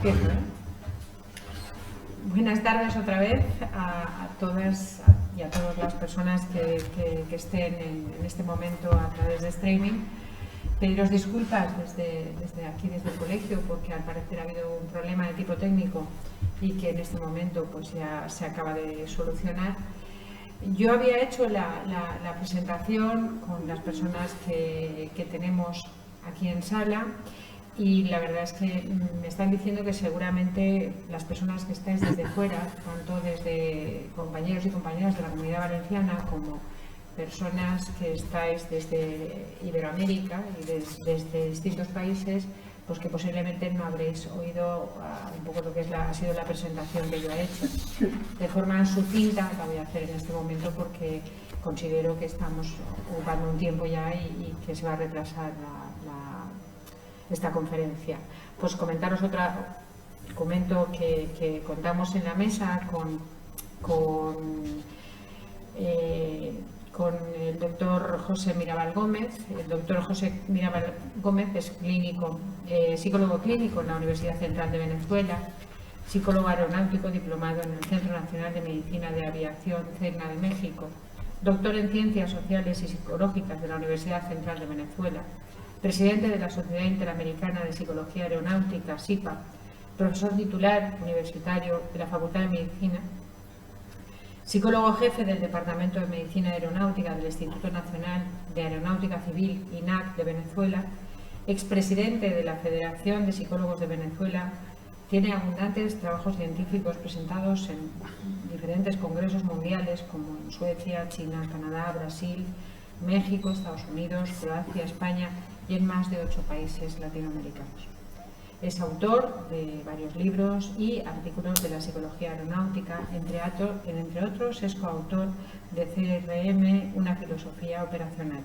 Empiezo, ¿eh? Buenas tardes otra vez a todas y a todas las personas que estén en este momento a través de streaming. Pediros disculpas desde aquí, desde el colegio, porque al parecer ha habido un problema de tipo técnico y que en este momento pues ya se acaba de solucionar. Yo había hecho la presentación con las personas que tenemos aquí en sala y la verdad es que me están diciendo que seguramente las personas que estáis desde fuera, tanto desde compañeros y compañeras de la Comunidad Valenciana como personas que estáis desde Iberoamérica y desde distintos países, pues que posiblemente no habréis oído un poco lo que ha sido la presentación que yo he hecho. De forma sucinta la voy a hacer en este momento porque considero que estamos ocupando un tiempo ya y que se va a retrasar esta conferencia. Pues comento que contamos en la mesa con el doctor José Mirabal Gómez. El doctor José Mirabal Gómez es psicólogo clínico en la Universidad Central de Venezuela, psicólogo aeronáutico diplomado en el Centro Nacional de Medicina de Aviación CERNA de México, doctor en Ciencias Sociales y Psicológicas de la Universidad Central de Venezuela, presidente de la Sociedad Interamericana de Psicología Aeronáutica, SIPA, profesor titular universitario de la Facultad de Medicina, psicólogo jefe del Departamento de Medicina Aeronáutica del Instituto Nacional de Aeronáutica Civil, INAC, de Venezuela, expresidente de la Federación de Psicólogos de Venezuela. Tiene abundantes trabajos científicos presentados en diferentes congresos mundiales como en Suecia, China, Canadá, Brasil, México, Estados Unidos, Croacia, España y en más de 8 países latinoamericanos. Es autor de varios libros y artículos de la psicología aeronáutica, entre otros es coautor de CRM, una filosofía operacional.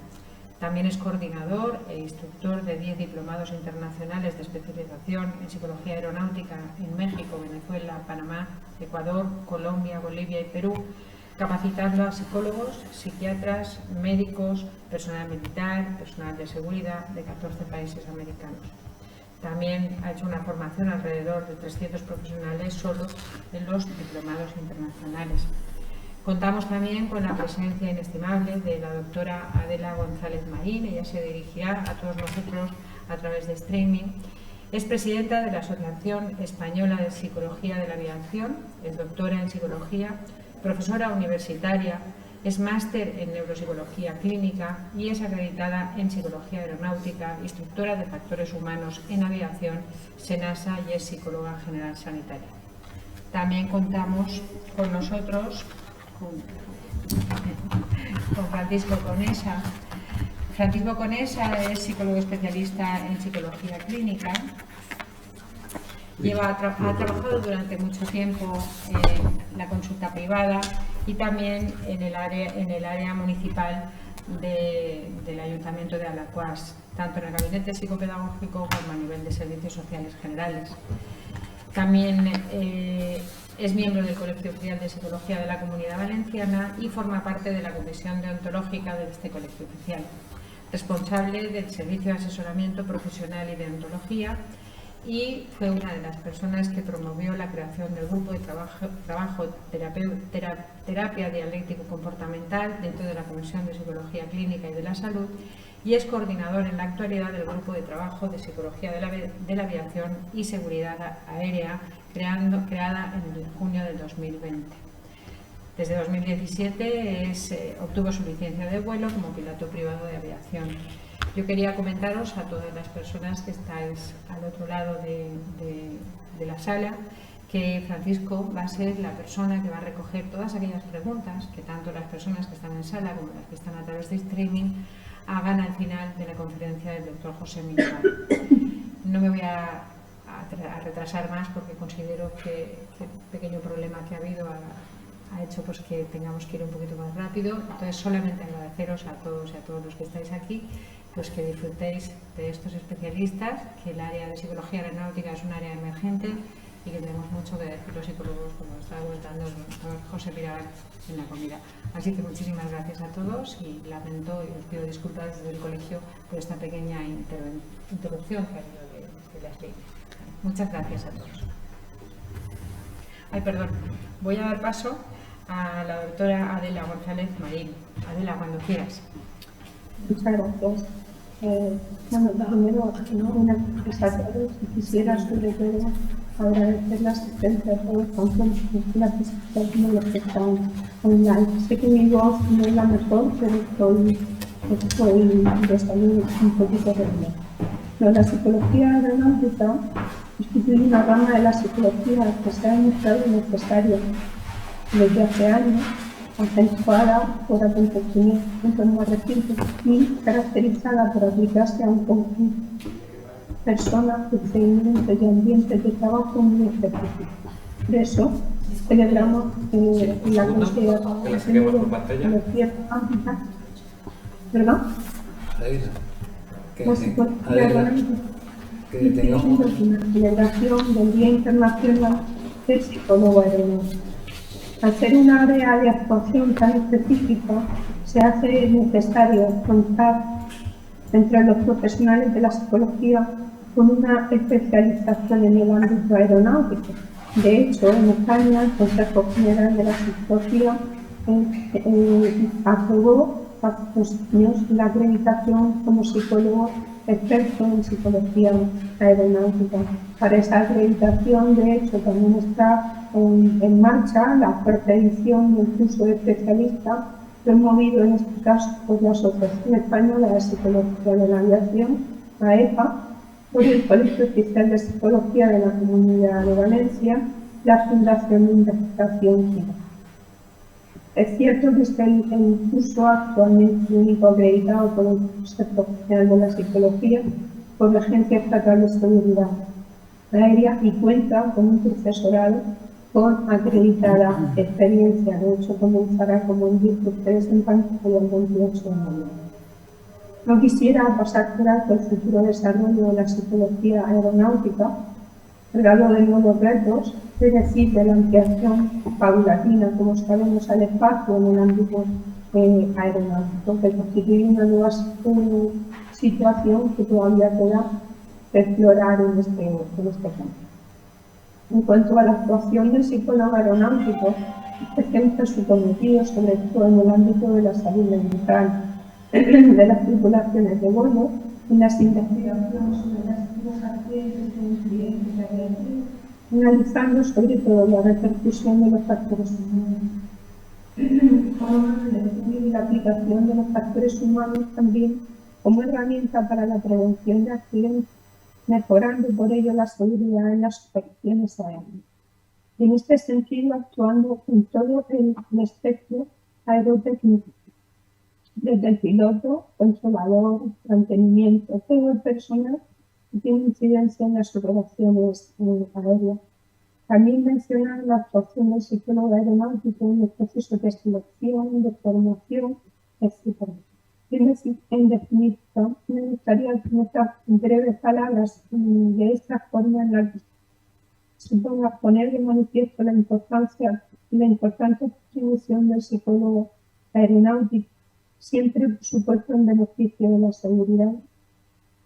También es coordinador e instructor de 10 diplomados internacionales de especialización en psicología aeronáutica en México, Venezuela, Panamá, Ecuador, Colombia, Bolivia y Perú, capacitando a psicólogos, psiquiatras, médicos, personal militar, personal de seguridad de 14 países americanos. También ha hecho una formación alrededor de 300 profesionales solo en los diplomados internacionales. Contamos también con la presencia inestimable de la doctora Adela González Marín. Ella se dirigirá a todos nosotros a través de streaming. Es presidenta de la Asociación Española de Psicología de la Aviación, es doctora en psicología, profesora universitaria, es máster en neuropsicología clínica y es acreditada en psicología aeronáutica, instructora de factores humanos en aviación, SENASA, y es psicóloga general sanitaria. También contamos con nosotros con Francisco Conesa. Francisco Conesa es psicólogo especialista en psicología clínica. Ha trabajado durante mucho tiempo en la consulta privada y también en el área municipal del Ayuntamiento de Alacuás, tanto en el gabinete psicopedagógico como a nivel de servicios sociales generales. También es miembro del Colegio Oficial de Psicología de la Comunidad Valenciana y forma parte de la Comisión Deontológica de este Colegio Oficial. Responsable del Servicio de Asesoramiento Profesional y Deontología, y fue una de las personas que promovió la creación del grupo de trabajo terapia dialéctico-comportamental dentro de la Comisión de Psicología Clínica y de la Salud, y es coordinador en la actualidad del grupo de trabajo de Psicología de la Aviación y Seguridad Aérea, creada en junio del 2020. Desde 2017 obtuvo su licencia de vuelo como piloto privado de aviación. Yo quería comentaros a todas las personas que estáis al otro lado de la sala que Francisco va a ser la persona que va a recoger todas aquellas preguntas que tanto las personas que están en sala como las que están a través de streaming hagan al final de la conferencia del doctor José Mirabal. No me voy a retrasar más porque considero que el pequeño problema que ha habido ha hecho pues que tengamos que ir un poquito más rápido. Entonces, solamente agradeceros a todos y a todos los que estáis aquí pues que disfrutéis de estos especialistas, que el área de psicología aeronáutica es un área emergente y que tenemos mucho que decir los psicólogos, como está comentando el doctor José Mirabal en la comida. Así que muchísimas gracias a todos y lamento y os pido disculpas desde el colegio por esta pequeña interrupción que ha habido de las leyes. Muchas gracias a todos. Ay, perdón. Voy a dar paso a la doctora Adela González Marín. Adela, cuando quieras. Muchas gracias. Bueno, primero, una presentación, quisiera sobre todo agradecer la asistencia de todos, tanto las visitas como los que están online. Sé que mi voz no es la mejor, pero estoy de salud un poquito reunida. La psicología aeronáutica constituye una rama de la psicología que se ha demostrado necesaria desde hace años, acentuada por acontecimientos más recientes y caracterizada por aplicarse a un conjunto de personas, procedimientos y ambientes de trabajo muy específicos. Por eso, celebramos la consideración de cierta ámbita. ¿Perdón? La psicología aeronáutica una celebración del Día Internacional del Psicólogo Aeronáutico. Al ser una área de actuación tan específica, se hace necesario contar entre los profesionales de la psicología con una especialización en el ámbito aeronáutico. De hecho, en España, el Consejo General de la Psicología aprobó hace 2 años la acreditación como psicólogo experto en psicología aeronáutica. Para esa acreditación, de hecho, también está en marcha la cuarta edición del curso de especialista, promovido en este caso por la Asociación Española de Psicología de la Aviación, AEPA, por el Colegio Oficial de Psicología de la Comunidad de Valencia, la Fundación de Investigación Clínica. Es cierto que este es el curso actualmente único acreditado por el Consejo General de la Psicología por la Agencia Estatal de Seguridad Aérea y cuenta con un profesorado con acreditada experiencia. De hecho, comenzará, como han visto ustedes en pantalla, el 28 de noviembre. No quisiera pasar por alto el futuro desarrollo de la psicología aeronáutica, cargado de nuevos retos, es decir, de la ampliación paulatina, como sabemos, al espacio en el ámbito aeronáutico, que constituye una nueva situación que todavía queda explorar en este campo. En cuanto a la actuación del psicólogo aeronáutico, este centra su cometido sobre todo en el ámbito de la salud mental de las tripulaciones de vuelo y las investigaciones sobre las accidentes de incidentes de aviación, analizando sobre todo la repercusión de los factores humanos, como la aplicación de los factores humanos también como herramienta para la prevención de accidentes, mejorando por ello la seguridad en las operaciones aéreas. Y en este sentido, actuando en todo el espectro aerotécnico, desde el piloto, controlador, mantenimiento, todo el personal que tiene incidencia en las operaciones aéreas. También mencionar la actuación del psicólogo aeronáutico en el proceso de selección, de formación, etc. En definitiva, me gustaría utilizar breves palabras de esta forma en la que suponga poner de manifiesto la importancia y la importante contribución del psicólogo aeronáutico, siempre supuesto en beneficio de la seguridad,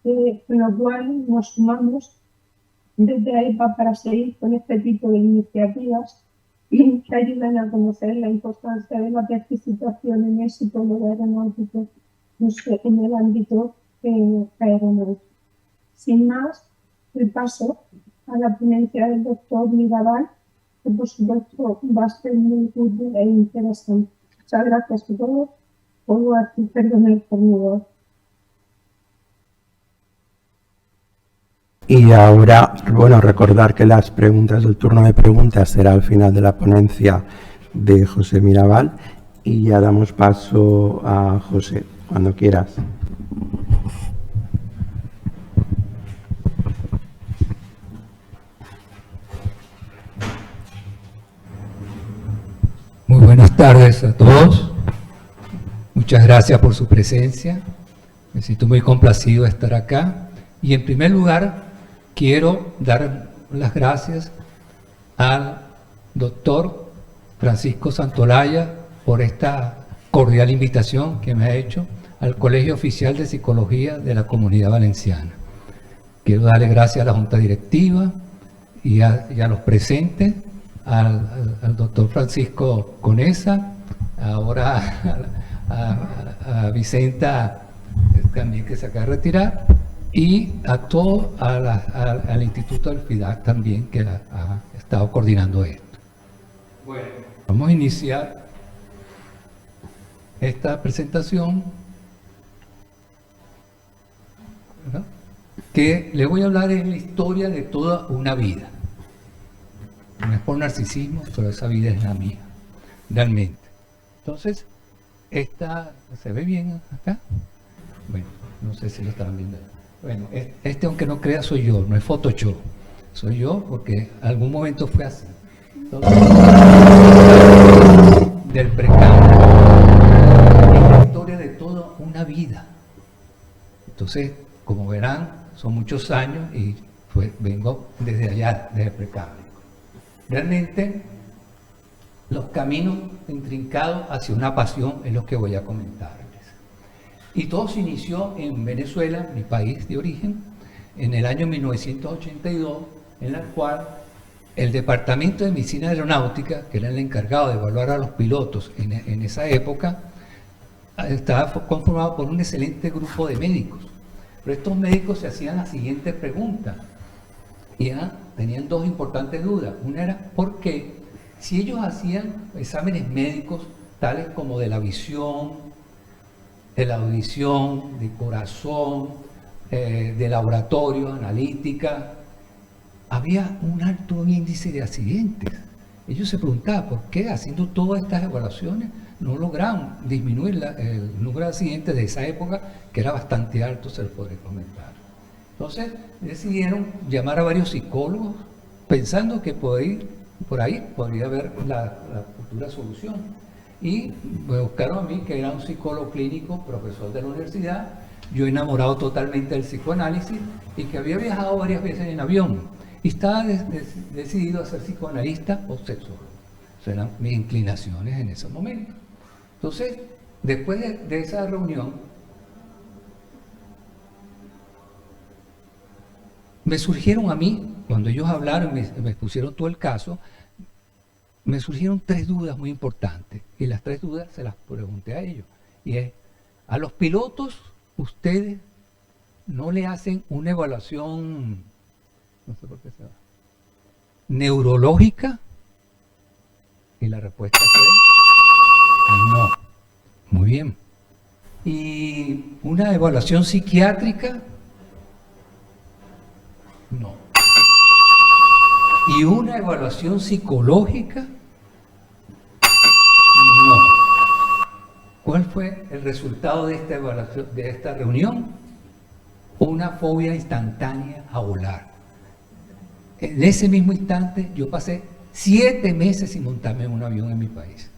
con lo cual nos sumamos desde AEPA para seguir con este tipo de iniciativas que ayudan a conocer la importancia de la participación en el psicólogo aeronáutico en el ámbito aeronáutico. Sin más, el paso a la ponencia del doctor Mirabal, que por supuesto va a ser muy útil e interesante. Muchas gracias a todos. Puedo aquí perdonar por mi voz. Y ahora, bueno, recordar que las preguntas, el turno de preguntas será al final de la ponencia de José Mirabal y ya damos paso a José, cuando quieras. Muy buenas tardes a todos. Muchas gracias por su presencia. Me siento muy complacido de estar acá. Y en primer lugar, quiero dar las gracias al doctor Francisco Santolaya por esta cordial invitación que me ha hecho al Colegio Oficial de Psicología de la Comunidad Valenciana. Quiero darle gracias a la Junta Directiva y a los presentes al doctor Francisco Conesa, ahora a Vicenta, también que se acaba de retirar, y a todo al Instituto del FIDAC también, que ha estado coordinando esto. Bueno, vamos a iniciar esta presentación, ¿verdad? Que le voy a hablar de la historia de toda una vida. No es por narcisismo, pero esa vida es la mía, realmente. Entonces, esta, ¿se ve bien acá? Bueno, no sé si lo están viendo. Bueno, este, aunque no crea, soy yo, no es Photoshop. Soy yo porque en algún momento fue así. Entonces, del precambio, es la historia de toda una vida. Entonces, como verán, son muchos años y vengo desde allá, desde el precambio. Realmente, los caminos intrincados hacia una pasión es lo que voy a comentarles. Y todo se inició en Venezuela, mi país de origen, en el año 1982, en la cual el Departamento de Medicina Aeronáutica, que era el encargado de evaluar a los pilotos en esa época, estaba conformado por un excelente grupo de médicos. Pero estos médicos se hacían la siguiente pregunta, y tenían dos importantes dudas. Una era, ¿por qué? Si ellos hacían exámenes médicos tales como de la visión, de la audición, de corazón, de laboratorio, analítica, había un alto índice de accidentes. Ellos se preguntaban, ¿por qué haciendo todas estas evaluaciones no lograron disminuir el número de accidentes de esa época, que era bastante alto, se les podría comentar? Entonces decidieron llamar a varios psicólogos, pensando que por ahí podría haber la futura solución. Y me buscaron a mí, que era un psicólogo clínico, profesor de la universidad, yo enamorado totalmente del psicoanálisis y que había viajado varias veces en avión y estaba decidido a ser psicoanalista o sexólogo. Esas eran mis inclinaciones en ese momento. Entonces, después de esa reunión, me surgieron a mí, cuando ellos hablaron, me pusieron todo el caso, me surgieron tres dudas muy importantes, y las tres dudas se las pregunté a ellos. Y es, a los pilotos, ustedes no le hacen una evaluación, no sé por qué se va, neurológica, y la respuesta fue no. Muy bien. ¿Y una evaluación psiquiátrica? No. ¿Y una evaluación psicológica? No. ¿Cuál fue el resultado de esta evaluación, de esta reunión? Una fobia instantánea a volar. En ese mismo instante yo pasé 7 meses sin montarme en un avión en mi país,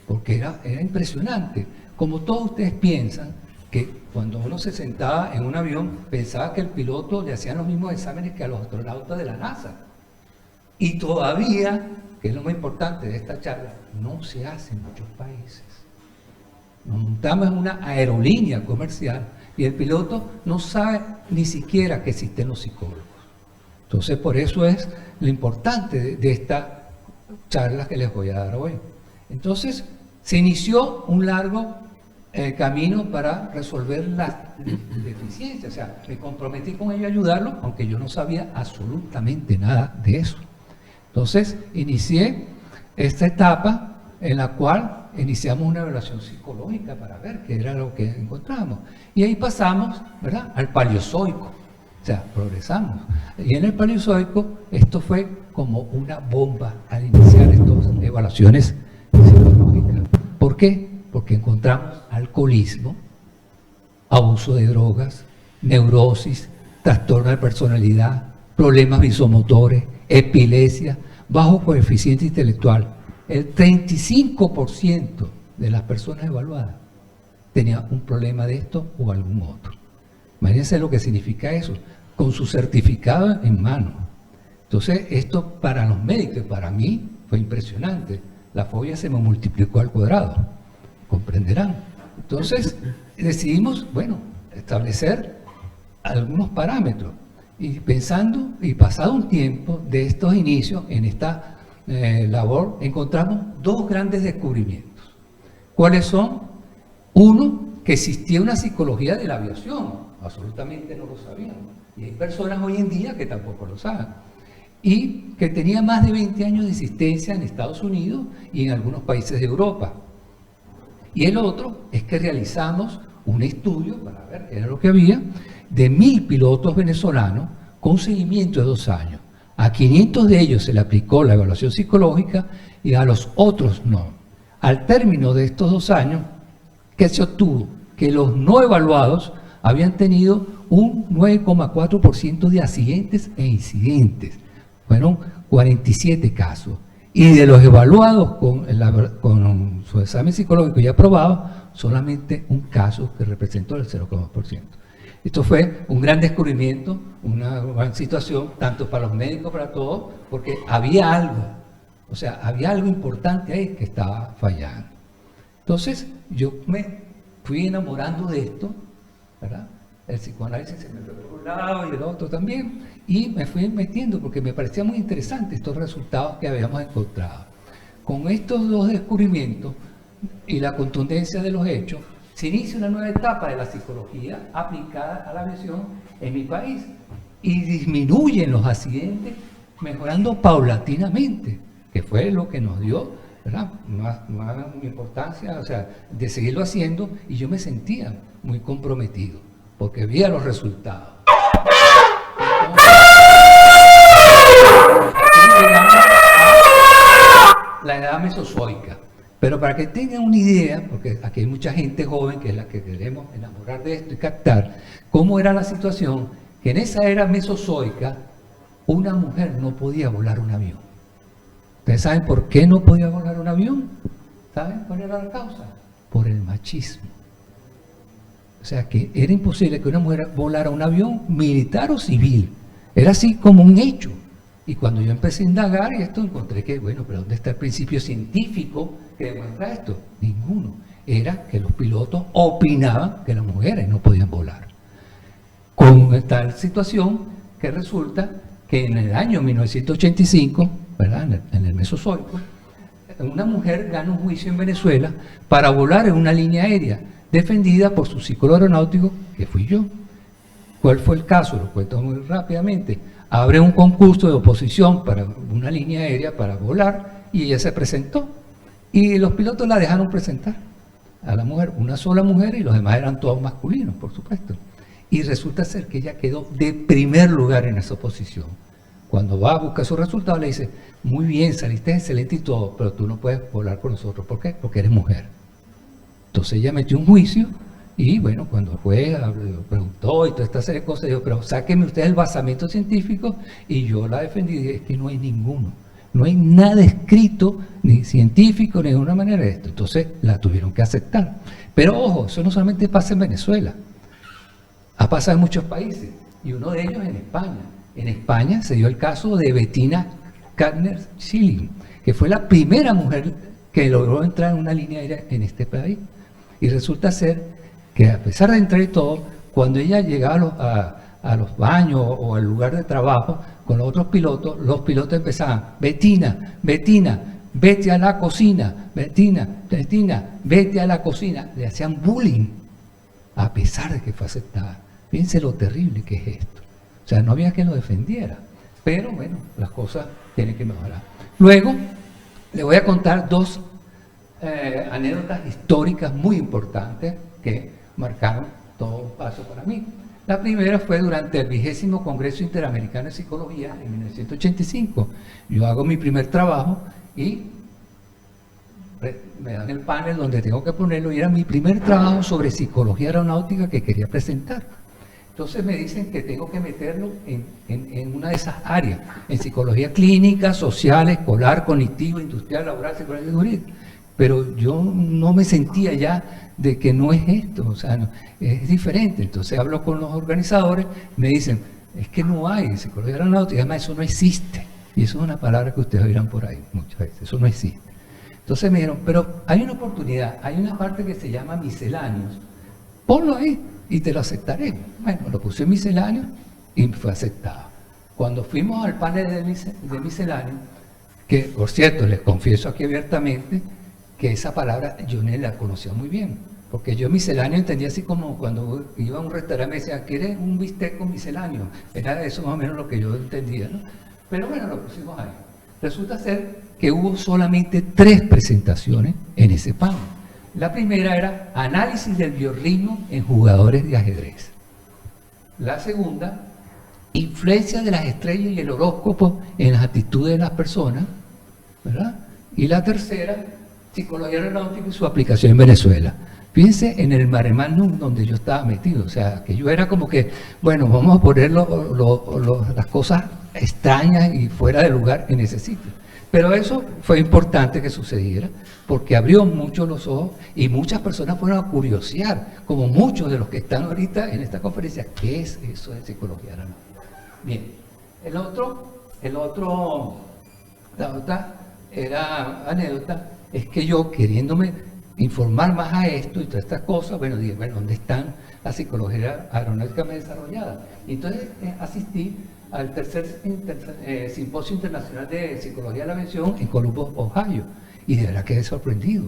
porque era impresionante. Como todos ustedes piensan que cuando uno se sentaba en un avión, pensaba que el piloto le hacían los mismos exámenes que a los astronautas de la NASA. Y todavía, que es lo más importante de esta charla, no se hace en muchos países. Nos montamos en una aerolínea comercial y el piloto no sabe ni siquiera que existen los psicólogos. Entonces, por eso es lo importante de esta charla que les voy a dar hoy. Entonces, se inició un largo camino para resolver las deficiencias. O sea, me comprometí con ellos a ayudarlos, aunque yo no sabía absolutamente nada de eso. Entonces, inicié esta etapa en la cual iniciamos una evaluación psicológica para ver qué era lo que encontramos. Y ahí pasamos, ¿verdad?, al Paleozoico. O sea, progresamos. Y en el Paleozoico, esto fue como una bomba al iniciar estas evaluaciones psicológicas. ¿Por qué? Porque encontramos alcoholismo, abuso de drogas, neurosis, trastorno de personalidad, problemas visomotores, epilepsia, bajo coeficiente intelectual. El 35% de las personas evaluadas tenía un problema de esto o algún otro. Imagínense lo que significa eso, con su certificado en mano. Entonces, esto para los médicos y para mí fue impresionante. La fobia se me multiplicó al cuadrado, comprenderán. Entonces, decidimos, bueno, establecer algunos parámetros. Y pensando, y pasado un tiempo de estos inicios en esta labor encontramos dos grandes descubrimientos. ¿Cuáles son? Uno, que existía una psicología de la aviación, absolutamente no lo sabíamos, y hay personas hoy en día que tampoco lo saben, y que tenía más de 20 años de existencia en Estados Unidos y en algunos países de Europa. Y el otro es que realizamos un estudio para ver qué era lo que había de 1000 pilotos venezolanos con seguimiento de 2 años. A 500 de ellos se le aplicó la evaluación psicológica y a los otros no. Al término de estos 2 años, ¿qué se obtuvo? Que los no evaluados habían tenido un 9,4% de accidentes e incidentes. Fueron 47 casos. Y de los evaluados con su examen psicológico ya aprobado, solamente un caso que representó el 0,2%. Esto fue un gran descubrimiento, una gran situación, tanto para los médicos, para todos, porque había algo, o sea, había algo importante ahí que estaba fallando. Entonces, yo me fui enamorando de esto, ¿verdad? El psicoanálisis se me fue por un lado y el otro también, y me fui metiendo porque me parecía muy interesante estos resultados que habíamos encontrado. Con estos dos descubrimientos y la contundencia de los hechos, se inicia una nueva etapa de la psicología aplicada a la aviación en mi país y disminuyen los accidentes mejorando paulatinamente, que fue lo que nos dio, ¿verdad?, más importancia, o sea, de seguirlo haciendo, y yo me sentía muy comprometido porque veía los resultados. Entonces, llegamos a la edad mesozoica. Pero para que tengan una idea, porque aquí hay mucha gente joven que es la que queremos enamorar de esto y captar, cómo era la situación, que en esa era mesozoica una mujer no podía volar un avión. ¿Ustedes saben por qué no podía volar un avión? ¿Saben cuál era la causa? Por el machismo. O sea que era imposible que una mujer volara un avión militar o civil. Era así como un hecho. Y cuando yo empecé a indagar y esto, encontré que, bueno, pero ¿dónde está el principio científico que demuestra esto? Ninguno. Era que los pilotos opinaban que las mujeres no podían volar. Con tal situación que resulta que en el año 1985, ¿verdad?, en el Mesozoico, una mujer gana un juicio en Venezuela para volar en una línea aérea defendida por su psicólogo aeronáutico, que fui yo. ¿Cuál fue el caso? Lo cuento muy rápidamente. Abre un concurso de oposición para una línea aérea para volar y ella se presentó. Y los pilotos la dejaron presentar a la mujer, una sola mujer, y los demás eran todos masculinos, por supuesto. Y resulta ser que ella quedó de primer lugar en esa oposición. Cuando va a buscar sus resultados le dice, muy bien, saliste excelente y todo, pero tú no puedes volar con nosotros. ¿Por qué? Porque eres mujer. Entonces ella metió un juicio. Y bueno, cuando fue, preguntó y toda esta serie de cosas, dijo, pero sáquenme ustedes el basamento científico, y yo la defendí y dije, es que no hay ninguno. No hay nada escrito, ni científico, ni de una manera de esto. Entonces la tuvieron que aceptar. Pero ojo, eso no solamente pasa en Venezuela, ha pasado en muchos países, y uno de ellos en España. En España se dio el caso de Bettina Kärtner-Schilling, que fue la primera mujer que logró entrar en una línea aérea en este país. Y resulta ser que a pesar de entrar y todo, cuando ella llegaba a los baños o al lugar de trabajo con los otros pilotos, los pilotos empezaban, Bettina, Bettina, vete a la cocina, Bettina, Bettina, vete a la cocina. Le hacían bullying, a pesar de que fue aceptada. Fíjense lo terrible que es esto. O sea, no había quien lo defendiera. Pero bueno, las cosas tienen que mejorar. Luego, le voy a contar dos anécdotas históricas muy importantes que marcaron todo un paso para mí. La primera fue durante el 20º Congreso Interamericano de Psicología en 1985. Yo hago mi primer trabajo y me dan el panel donde tengo que ponerlo, y era mi primer trabajo sobre psicología aeronáutica que quería presentar. Entonces me dicen que tengo que meterlo en una de esas áreas, en psicología clínica, social, escolar, cognitiva, industrial, laboral, psicología jurídica. Pero yo no me sentía ya de que no es esto, o sea, no, es diferente. Entonces hablo con los organizadores, me dicen, es que no hay psicología aeronáutica, además eso no existe. Y eso es una palabra que ustedes oirán por ahí muchas veces, eso no existe. Entonces me dijeron, pero hay una oportunidad, hay una parte que se llama misceláneos, ponlo ahí y te lo aceptaré. Bueno, lo puse en misceláneos y fue aceptado. Cuando fuimos al panel de misceláneos, que por cierto, les confieso aquí abiertamente que esa palabra yo no la conocía muy bien, porque yo misceláneo entendía así como cuando iba a un restaurante me decía, ¿quieres un bistec con misceláneo? Era eso más o menos lo que yo entendía, ¿no? Pero bueno, lo pusimos ahí. Resulta ser que hubo solamente 3 presentaciones en ese PAN. La primera era análisis del biorritmo en jugadores de ajedrez. La segunda, influencia de las estrellas y el horóscopo en las actitudes de las personas, ¿verdad? Y la tercera, psicología aeronáutica y su aplicación en Venezuela. Fíjense en el mare magnum donde yo estaba metido, o sea, que yo era como que, bueno, vamos a poner las cosas extrañas y fuera de lugar en ese sitio. Pero eso fue importante que sucediera, porque abrió mucho los ojos y muchas personas fueron a curiosear, como muchos de los que están ahorita en esta conferencia, ¿qué es eso de psicología aeronáutica? Bien, la otra anécdota es que yo, queriéndome informar más a esto y todas estas cosas, bueno, dije, bueno, ¿dónde están la psicología aeronáutica más desarrollada? Y entonces asistí al tercer Simposio Internacional de Psicología de la Aviación en Columbus, Ohio, y de verdad quedé sorprendido.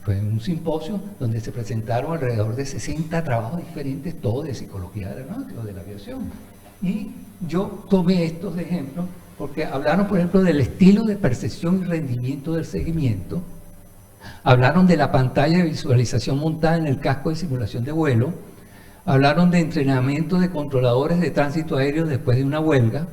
Fue un simposio donde se presentaron alrededor de 60 trabajos diferentes, todos de psicología aeronáutica, de la aviación. Y yo tomé estos de ejemplo porque hablaron, por ejemplo, del estilo de percepción y rendimiento del seguimiento. Hablaron de la pantalla de visualización montada en el casco de simulación de vuelo. Hablaron de entrenamiento de controladores de tránsito aéreo después de una huelga.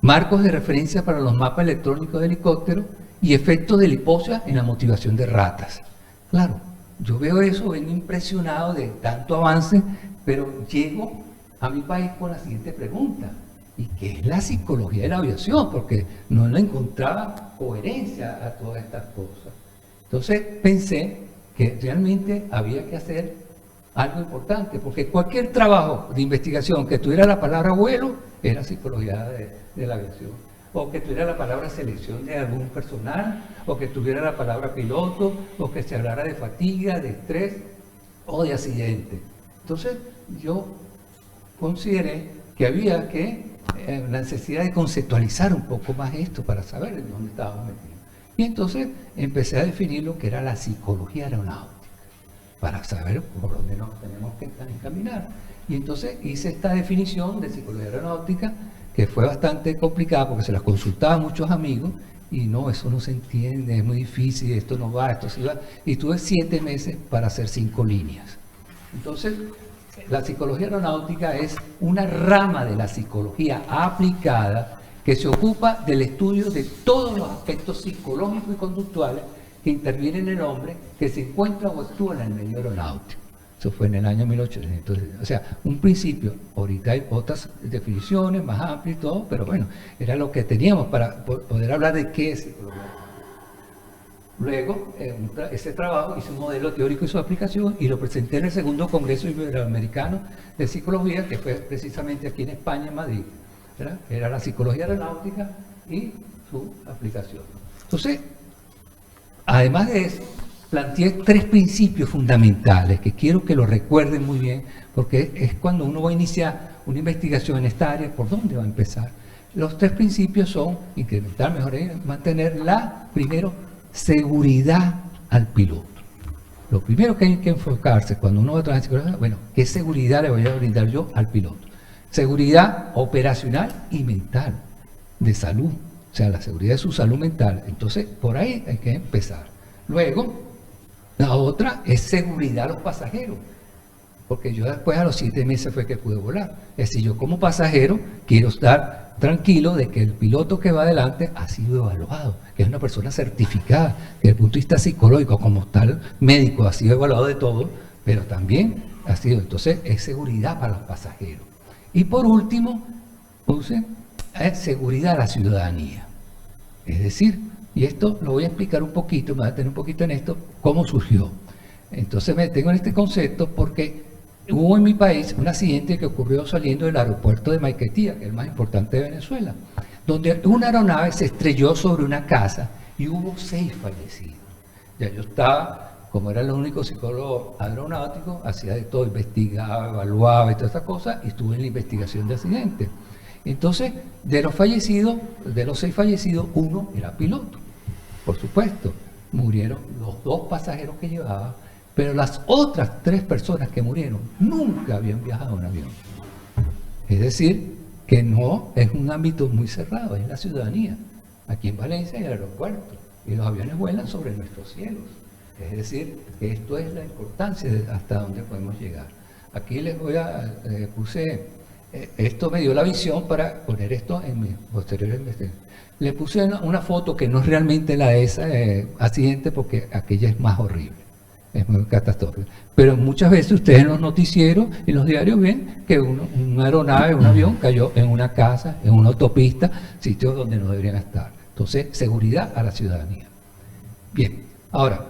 Marcos de referencia para los mapas electrónicos de helicópteros y efectos de la hipoxia en la motivación de ratas. Claro, yo veo eso, vengo impresionado de tanto avance, pero llego a mi país con la siguiente pregunta. ¿Y qué es la psicología de la aviación? Porque no le encontraba coherencia a todas estas cosas. Entonces pensé que realmente había que hacer algo importante, porque cualquier trabajo de investigación que tuviera la palabra vuelo era psicología de la aviación, o que tuviera la palabra selección de algún personal, o que tuviera la palabra piloto, o que se hablara de fatiga, de estrés o de accidente. Entonces yo consideré que había la necesidad de conceptualizar un poco más esto para saber en dónde estábamos metidos. Y entonces empecé a definir lo que era la psicología aeronáutica, para saber por dónde nos tenemos que encaminar. Y entonces hice esta definición de psicología aeronáutica, que fue bastante complicada porque se las consultaba a muchos amigos, y no, eso no se entiende, es muy difícil, esto no va, esto sí va. Y tuve 7 meses para hacer 5 líneas. Entonces, la psicología aeronáutica es una rama de la psicología aplicada que se ocupa del estudio de todos los aspectos psicológicos y conductuales que intervienen en el hombre que se encuentra o actúa en el medio aeronáutico. Eso fue en el año 1800. O sea, un principio. Ahorita hay otras definiciones más amplias y todo, pero bueno, era lo que teníamos para poder hablar de qué es psicología. Luego, ese trabajo hice un modelo teórico y su aplicación y lo presenté en el segundo Congreso Iberoamericano de Psicología, que fue precisamente aquí en España, en Madrid. ¿Verdad? Era la psicología aeronáutica y su aplicación. Entonces, además de eso, planteé 3 principios fundamentales que quiero que lo recuerden muy bien, porque es cuando uno va a iniciar una investigación en esta área, ¿por dónde va a empezar? Los 3 principios son incrementar, mejorar, mantener primero, seguridad al piloto. Lo primero que hay que enfocarse cuando uno va a trabajar en psicología, bueno, ¿qué seguridad le voy a brindar yo al piloto? Seguridad operacional y mental, de salud, o sea, la seguridad de su salud mental. Entonces, por ahí hay que empezar. Luego, la otra es seguridad a los pasajeros, porque yo después a los 7 meses fue que pude volar. Es decir, yo como pasajero quiero estar tranquilo de que el piloto que va adelante ha sido evaluado, que es una persona certificada, que desde el punto de vista psicológico, como tal médico, ha sido evaluado de todo, pero también ha sido, entonces, es seguridad para los pasajeros. Y por último, es seguridad a la ciudadanía. Es decir, y esto lo voy a explicar un poquito, me voy a detener un poquito en esto, cómo surgió. Entonces me detengo en este concepto porque hubo en mi país un accidente que ocurrió saliendo del aeropuerto de Maiquetía, que es el más importante de Venezuela, donde una aeronave se estrelló sobre una casa y hubo 6 fallecidos. Ya yo estaba, como era el único psicólogo aeronáutico, hacía de todo, investigaba, evaluaba y todas esas cosas, y estuve en la investigación de accidentes. Entonces, de los fallecidos, de los 6 fallecidos, uno era piloto, por supuesto. Murieron los 2 pasajeros que llevaba, pero las otras 3 personas que murieron nunca habían viajado en avión. Es decir, que no es un ámbito muy cerrado, es la ciudadanía. Aquí en Valencia hay el aeropuerto y los aviones vuelan sobre nuestros cielos. Es decir, que esto es la importancia de hasta dónde podemos llegar. Aquí les voy a, esto me dio la visión para poner esto en mi posterior investigación. Le puse una foto que no es realmente la de ese accidente porque aquella es más horrible, es muy catastrófica. Pero muchas veces ustedes en los noticieros y en los diarios ven que una aeronave, un avión cayó en una casa, en una autopista, sitios donde no deberían estar. Entonces, seguridad a la ciudadanía. Bien, ahora,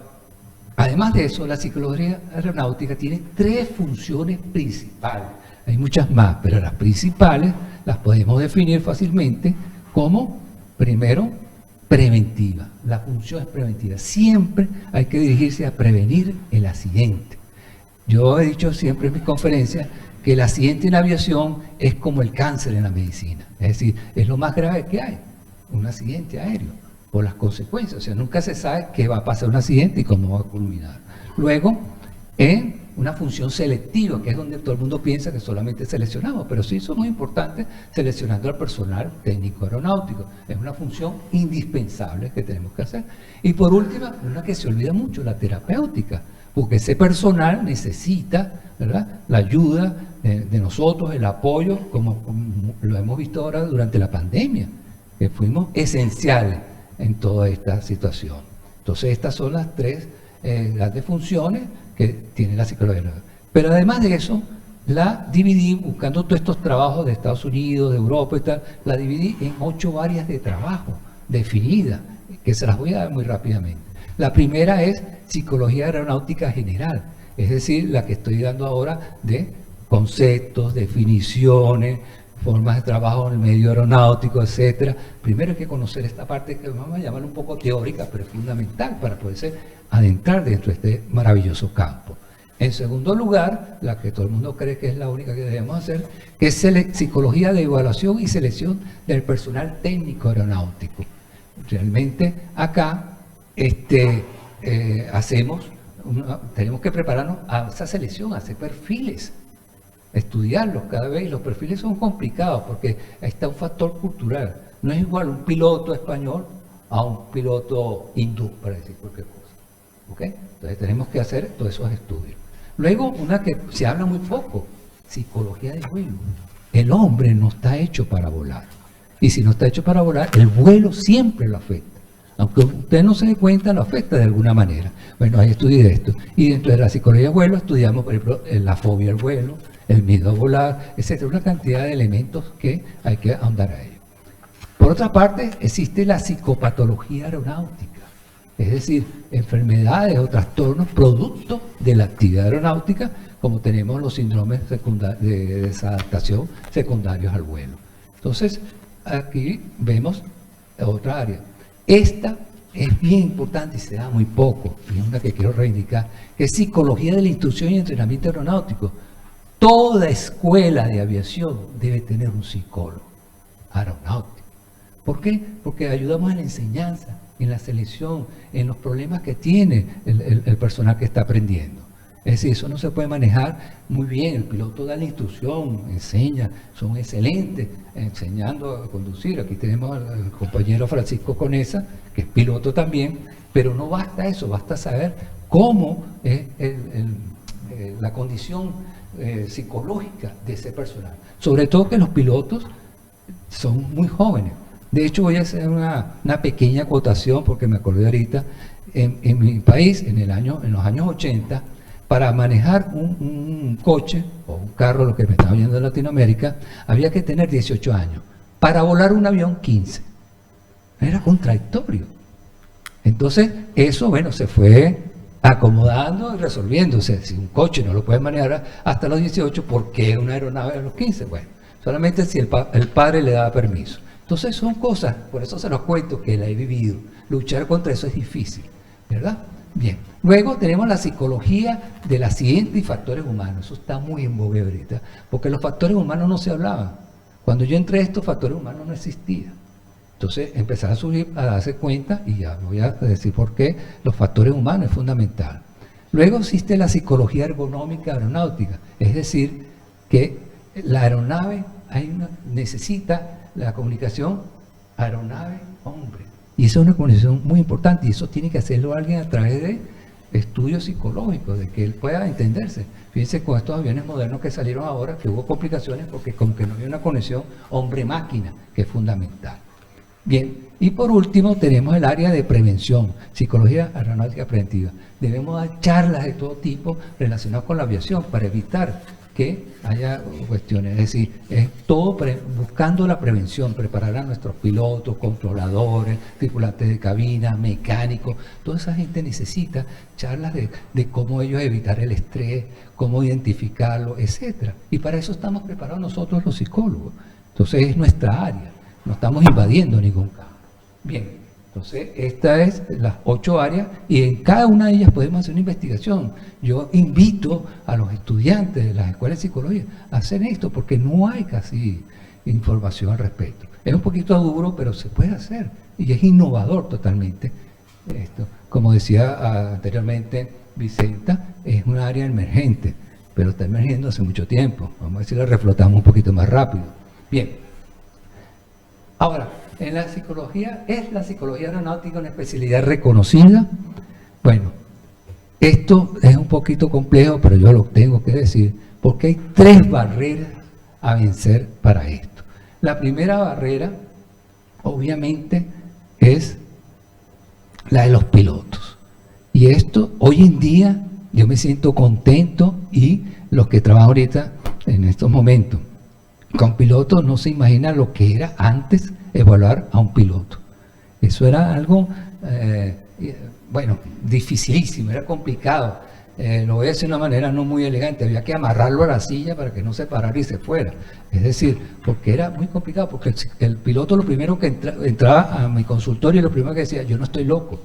además de eso, la psicología aeronáutica tiene 3 funciones principales. Hay muchas más, pero las principales las podemos definir fácilmente como, primero, preventiva. La función es preventiva. Siempre hay que dirigirse a prevenir el accidente. Yo he dicho siempre en mis conferencias que el accidente en aviación es como el cáncer en la medicina. Es decir, es lo más grave que hay, un accidente aéreo, por las consecuencias. O sea, nunca se sabe qué va a pasar un accidente y cómo va a culminar. Luego, una función selectiva, que es donde todo el mundo piensa que solamente seleccionamos, pero sí somos importantes seleccionando al personal técnico aeronáutico. Es una función indispensable que tenemos que hacer. Y por último, una que se olvida mucho, la terapéutica, porque ese personal necesita, ¿verdad?, la ayuda de nosotros, el apoyo, como lo hemos visto ahora durante la pandemia, que fuimos esenciales en toda esta situación. Entonces, estas son las 3 grandes funciones que tiene la psicología. Pero además de eso, la dividí, buscando todos estos trabajos de Estados Unidos, de Europa y tal, la dividí en 8 áreas de trabajo definidas, que se las voy a dar muy rápidamente. La primera es psicología aeronáutica general, es decir, la que estoy dando ahora de conceptos, definiciones, formas de trabajo en el medio aeronáutico, etcétera. Primero hay que conocer esta parte que vamos a llamar un poco teórica, pero es fundamental para poderse adentrar dentro de este maravilloso campo. En segundo lugar, la que todo el mundo cree que es la única que debemos hacer, que es psicología de evaluación y selección del personal técnico aeronáutico. Realmente acá tenemos que prepararnos a esa selección, a hacer perfiles, estudiarlos cada vez. Los perfiles son complicados porque ahí está un factor cultural. No es igual un piloto español a un piloto hindú, para decir cualquier cosa. ¿Okay? Entonces tenemos que hacer todos esos estudios. Luego, una que se habla muy poco, psicología del vuelo. El hombre no está hecho para volar. Y si no está hecho para volar, el vuelo siempre lo afecta. Aunque usted no se dé cuenta, lo afecta de alguna manera. Bueno, ahí estudié esto. Y dentro de la psicología del vuelo estudiamos, por ejemplo, la fobia al vuelo, el miedo a volar, etcétera. Una cantidad de elementos que hay que ahondar a ello. Por otra parte, existe la psicopatología aeronáutica. Es decir, enfermedades o trastornos producto de la actividad aeronáutica, como tenemos los síndromes de desadaptación secundarios al vuelo. Entonces, aquí vemos otra área. Esta es bien importante y se da muy poco, y es una que quiero reivindicar, que es psicología de la instrucción y entrenamiento aeronáutico. Toda escuela de aviación debe tener un psicólogo aeronáutico. ¿Por qué? Porque ayudamos en la enseñanza, en la selección, en los problemas que tiene el personal que está aprendiendo. Es decir, eso no se puede manejar muy bien. El piloto da la instrucción, enseña, son excelentes enseñando a conducir. Aquí tenemos al compañero Francisco Conesa, que es piloto también, pero no basta eso, basta saber cómo es la condición psicológica de ese personal. Sobre todo que los pilotos son muy jóvenes. De hecho, voy a hacer una pequeña acotación porque me acordé ahorita. En mi país, en los años 80, para manejar un coche o un carro, lo que me estaba oyendo en Latinoamérica, había que tener 18 años. Para volar un avión, 15. Era contradictorio. Entonces, eso, bueno, se fue acomodando y resolviéndose. Si un coche no lo puede manejar hasta los 18, ¿por qué una aeronave a los 15? Bueno, solamente si el padre le daba permiso. Entonces son cosas, por eso se los cuento, que la he vivido. Luchar contra eso es difícil, ¿verdad? Bien. Luego tenemos la psicología del accidente y factores humanos. Eso está muy en boga ahorita, porque los factores humanos no se hablaban. Cuando yo entré, estos factores humanos no existían. Entonces empezaron a surgir, a darse cuenta, y ya voy a decir por qué, los factores humanos es fundamental. Luego existe la psicología ergonómica aeronáutica, es decir, que la aeronave necesita la comunicación aeronave-hombre. Y eso es una comunicación muy importante, y eso tiene que hacerlo alguien a través de estudios psicológicos, de que él pueda entenderse. Fíjense con estos aviones modernos que salieron ahora, que hubo complicaciones porque como que no había una conexión hombre-máquina, que es fundamental. Bien, y por último tenemos el área de prevención, psicología aeronáutica preventiva. Debemos dar charlas de todo tipo relacionadas con la aviación para evitar que haya cuestiones, es decir, es todo buscando la prevención, preparar a nuestros pilotos, controladores, tripulantes de cabina, mecánicos, toda esa gente necesita charlas de cómo ellos evitar el estrés, cómo identificarlo, etc. Y para eso estamos preparados nosotros los psicólogos. Entonces es nuestra área, no estamos invadiendo ningún campo. Bien. Entonces, estas es las 8 áreas y en cada una de ellas podemos hacer una investigación. Yo invito a los estudiantes de las escuelas de psicología a hacer esto porque no hay casi información al respecto. Es un poquito duro, pero se puede hacer y es innovador totalmente. Esto, como decía anteriormente Vicenta, es un área emergente, pero está emergiendo hace mucho tiempo. Vamos a ver si la reflotamos un poquito más rápido. Bien. Ahora, en la psicología, ¿es la psicología aeronáutica una especialidad reconocida? Bueno, esto es un poquito complejo, pero yo lo tengo que decir, porque hay 3 barreras a vencer para esto. La primera barrera, obviamente, es la de los pilotos. Y esto, hoy en día, yo me siento contento y los que trabajan ahorita, en estos momentos, con pilotos no se imagina lo que era antes evaluar a un piloto. Eso era algo, bueno, dificilísimo, era complicado. Lo voy a decir de una manera no muy elegante, había que amarrarlo a la silla para que no se parara y se fuera. Es decir, porque era muy complicado, porque el piloto lo primero que entraba a mi consultorio y lo primero que decía, yo no estoy loco.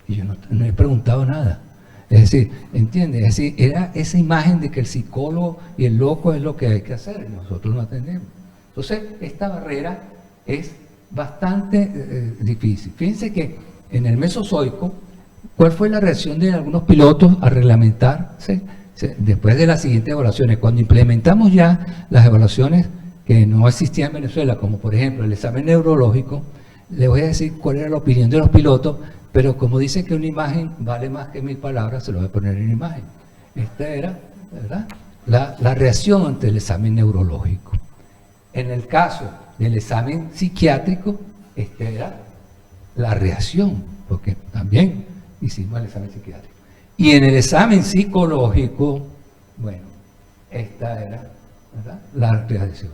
Y yo no he preguntado nada. Es decir, ¿entiendes? Es decir, era esa imagen de que el psicólogo y el loco es lo que hay que hacer y nosotros no atendemos. Entonces, esta barrera es bastante difícil. Fíjense que en el Mesozoico, ¿cuál fue la reacción de algunos pilotos a reglamentarse después de las siguientes evaluaciones? Cuando implementamos ya las evaluaciones que no existían en Venezuela, como por ejemplo el examen neurológico, les voy a decir cuál era la opinión de los pilotos, pero como dicen que una imagen vale más que 1000 palabras, se lo voy a poner en imagen. Esta era, ¿verdad?, la reacción ante el examen neurológico. En el caso del examen psiquiátrico, esta era la reacción, porque también hicimos el examen psiquiátrico. Y en el examen psicológico, bueno, esta era, ¿verdad?, la reacción,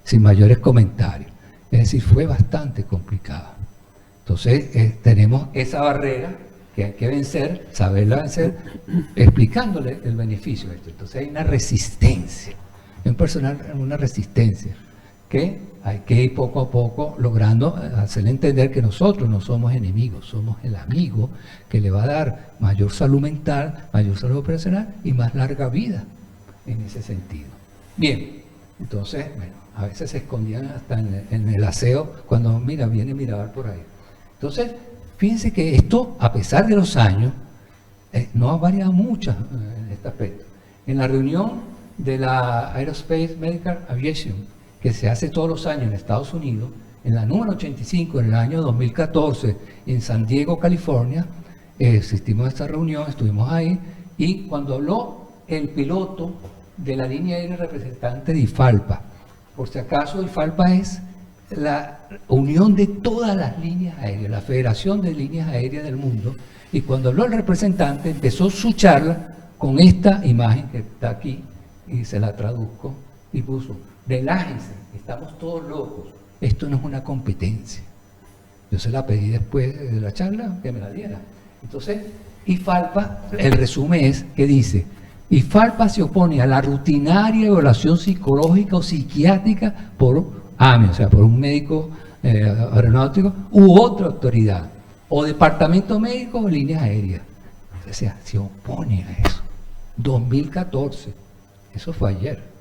sin mayores comentarios. Es decir, fue bastante complicado. Entonces, tenemos esa barrera que hay que vencer, saberla vencer, explicándole el beneficio de esto. Entonces hay una resistencia, en personal una resistencia, que hay que ir poco a poco logrando hacerle entender que nosotros no somos enemigos, somos el amigo que le va a dar mayor salud mental, mayor salud operacional y más larga vida en ese sentido. Bien, entonces, bueno, a veces se escondían hasta en el aseo cuando, mira, viene Mirabal por ahí. Entonces, fíjense que esto, a pesar de los años, no ha variado mucho en este aspecto. En la reunión de la Aerospace Medical Aviation, que se hace todos los años en Estados Unidos, en la número 85, en el año 2014, en San Diego, California, asistimos a esta reunión, estuvimos ahí, y cuando habló el piloto de la línea aérea representante de IFALPA, por si acaso IFALPA es la unión de todas las líneas aéreas, la Federación de Líneas Aéreas del Mundo, y cuando habló el representante empezó su charla con esta imagen que está aquí, y se la traduzco, y puso, relájense, estamos todos locos, esto no es una competencia. Yo se la pedí después de la charla que me la diera. Entonces, IFALPA, el resumen es que dice, IFALPA se opone a la rutinaria evaluación psicológica o psiquiátrica por AME, o sea, por un médico aeronáutico u otra autoridad, o departamento médico o líneas aéreas. O sea, se opone a eso. 2014, eso fue ayer.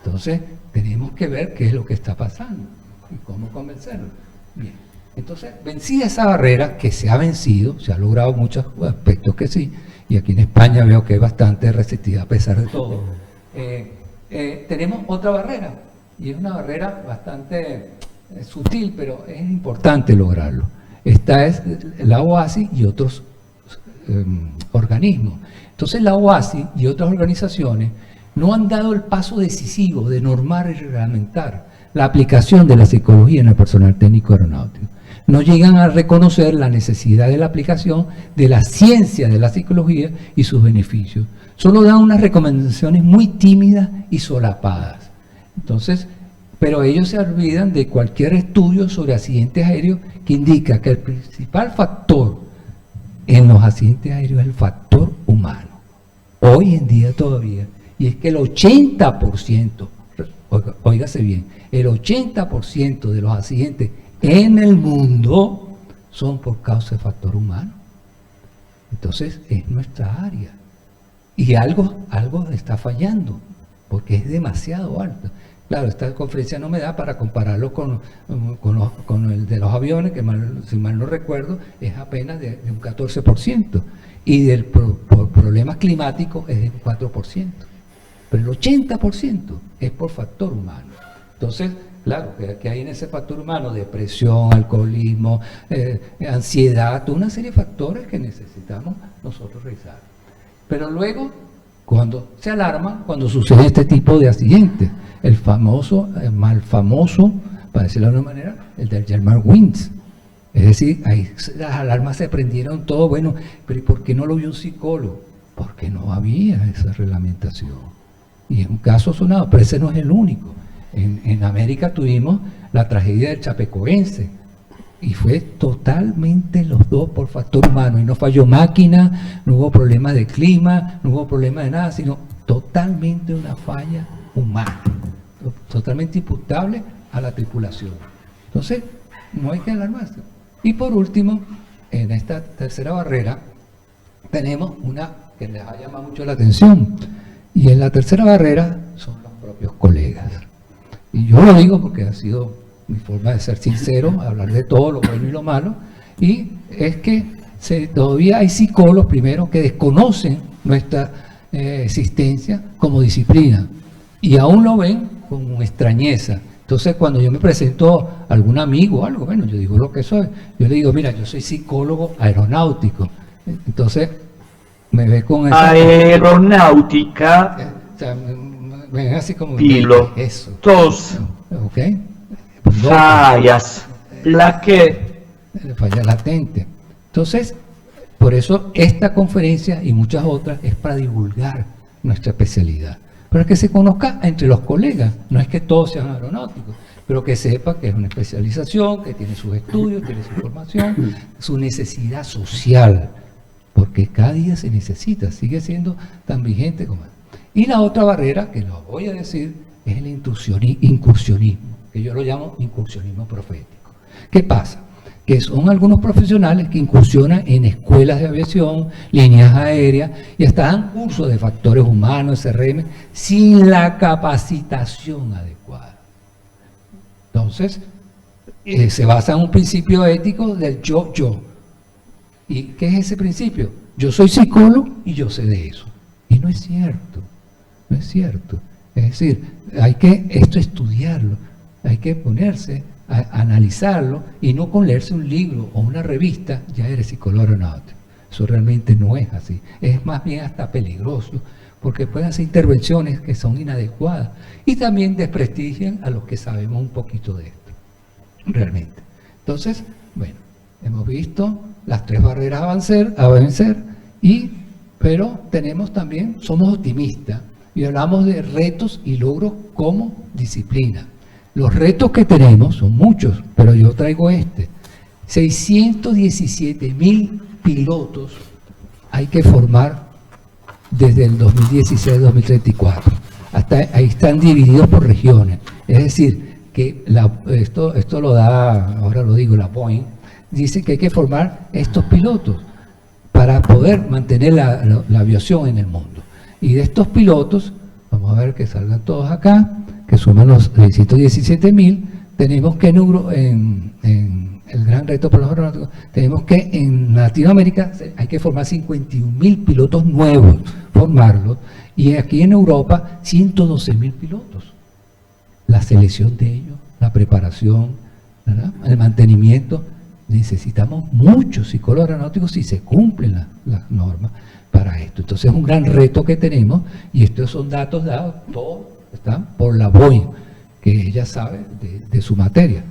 Entonces, tenemos que ver qué es lo que está pasando y cómo convencerlo. Bien, entonces, vencida esa barrera, que se ha vencido, se ha logrado muchos aspectos que sí, y aquí en España veo que hay bastante receptividad a pesar de todo. Tenemos otra barrera, y es una barrera bastante sutil, pero es importante lograrlo. Esta es la OASI y otros organismos. Entonces la OASI y otras organizaciones no han dado el paso decisivo de normar y reglamentar la aplicación de la psicología en el personal técnico aeronáutico. No llegan a reconocer la necesidad de la aplicación de la ciencia de la psicología y sus beneficios. Solo dan unas recomendaciones muy tímidas y solapadas. Entonces, pero ellos se olvidan de cualquier estudio sobre accidentes aéreos que indica que el principal factor en los accidentes aéreos es el factor humano. Hoy en día todavía. Y es que el 80%, óigase bien, el 80% de los accidentes en el mundo son por causa del factor humano. Entonces es nuestra área. Y algo está fallando, porque es demasiado alto. Claro, esta conferencia no me da para compararlo con el de los aviones, que si mal no recuerdo, es apenas de un 14%. Y del por problemas climáticos es de un 4%. Pero el 80% es por factor humano. Entonces, claro, que hay en ese factor humano depresión, alcoholismo, ansiedad, toda una serie de factores que necesitamos nosotros revisar. Pero luego, cuando se alarma, cuando sucede este tipo de accidentes, el famoso, mal famoso, para decirlo de alguna manera, el del Germanwings. Es decir, ahí las alarmas se prendieron todo, bueno, pero ¿y por qué no lo vio un psicólogo? Porque no había esa reglamentación. Y es un caso sonado, pero ese no es el único. En América tuvimos la tragedia del Chapecoense, y fue totalmente los dos por factor humano, y no falló máquina, no hubo problemas de clima, no hubo problemas de nada, sino totalmente una falla humana, totalmente imputable a la tripulación. Entonces, no hay que alarmarse. Y por último, en esta tercera barrera, tenemos una que les ha llamado mucho la atención, y en la tercera barrera son los propios colegas. Y yo lo digo porque ha sido mi forma de ser sincero, hablar de todo lo bueno y lo malo, y es que todavía hay psicólogos primero que desconocen nuestra existencia como disciplina y aún lo ven con extrañeza. Entonces, cuando yo me presento a algún amigo o algo, bueno, yo digo lo que soy, yo le digo, mira, yo soy psicólogo aeronáutico. Entonces, me ve con esa... Aeronáutica, O sea, ven así como... pilotos, ¿ok? fallas, Falla latente. Entonces, por eso esta conferencia y muchas otras es para divulgar nuestra especialidad, para que se conozca entre los colegas. No es que todos sean aeronáuticos, pero que sepa que es una especialización, que tiene sus estudios, tiene su formación, su necesidad social, porque cada día se necesita, sigue siendo tan vigente como antes. Y la otra barrera, que lo voy a decir, es el incursionismo, que yo lo llamo incursionismo profético. ¿Qué pasa? Que son algunos profesionales que incursionan en escuelas de aviación, líneas aéreas, y hasta dan cursos de factores humanos, SRM, sin la capacitación adecuada. Entonces, se basa en un principio ético del yo. ¿Y qué es ese principio? Yo soy psicólogo y yo sé de eso. Y no es cierto, no es cierto. Es decir, hay que estudiarlo, hay que ponerse a analizarlo, y no con leerse un libro o una revista ya eres psicólogo aeronáutico. Eso realmente no es así. Es más bien hasta peligroso, porque pueden hacer intervenciones que son inadecuadas y también desprestigian a los que sabemos un poquito de esto, realmente. Entonces, bueno, hemos visto las tres barreras a vencer, pero tenemos también, somos optimistas y hablamos de retos y logros como disciplina. Los retos que tenemos son muchos, pero yo traigo 617.000 pilotos hay que formar desde el 2016 al 2034. Hasta ahí están divididos por regiones. Es decir, que esto lo da, ahora lo digo, la Boeing, dice que hay que formar estos pilotos para poder mantener la aviación en el mundo. Y de estos pilotos, vamos a ver que salgan todos acá, que suman los 617.000, tenemos que en el gran reto por los aeronáuticos, tenemos que en Latinoamérica hay que formar 51.000 pilotos nuevos, formarlos, y aquí en Europa 112.000 pilotos. La selección de ellos, la preparación, ¿verdad?, el mantenimiento, necesitamos muchos psicólogos aeronáuticos si se cumplen las normas para esto. Entonces es un gran reto que tenemos, y estos son datos dados, todos están por la Boeing, que ella sabe de su materia.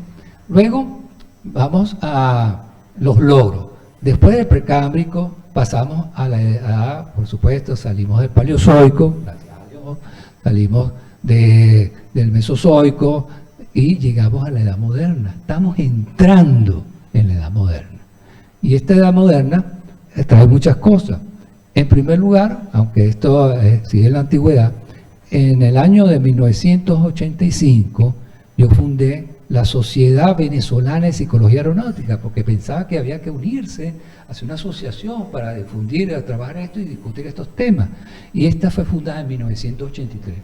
Luego vamos a los logros. Después del precámbrico pasamos a la edad, por supuesto, salimos del paleozoico, gracias a Dios, salimos del mesozoico y llegamos a la edad moderna. Estamos entrando en la edad moderna. Y esta edad moderna trae muchas cosas. En primer lugar, aunque esto sigue en la antigüedad, en el año de 1985 yo fundé la Sociedad Venezolana de Psicología Aeronáutica, porque pensaba que había que unirse, hacer una asociación para difundir, trabajar esto y discutir estos temas. Y esta fue fundada en 1983.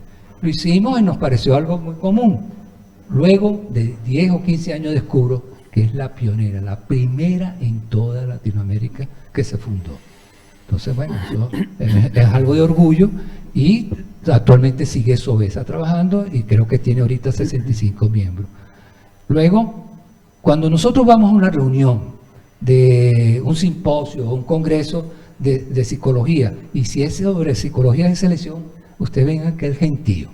Lo hicimos y nos pareció algo muy común. Luego de 10 o 15 años descubro que es la pionera, la primera en toda Latinoamérica que se fundó. Entonces, bueno, eso es algo de orgullo, y actualmente sigue SOBESA trabajando y creo que tiene ahorita 65 miembros. Luego, cuando nosotros vamos a una reunión de un simposio o un congreso de psicología, y si es sobre psicología de selección, ustedes ven aquel gentío,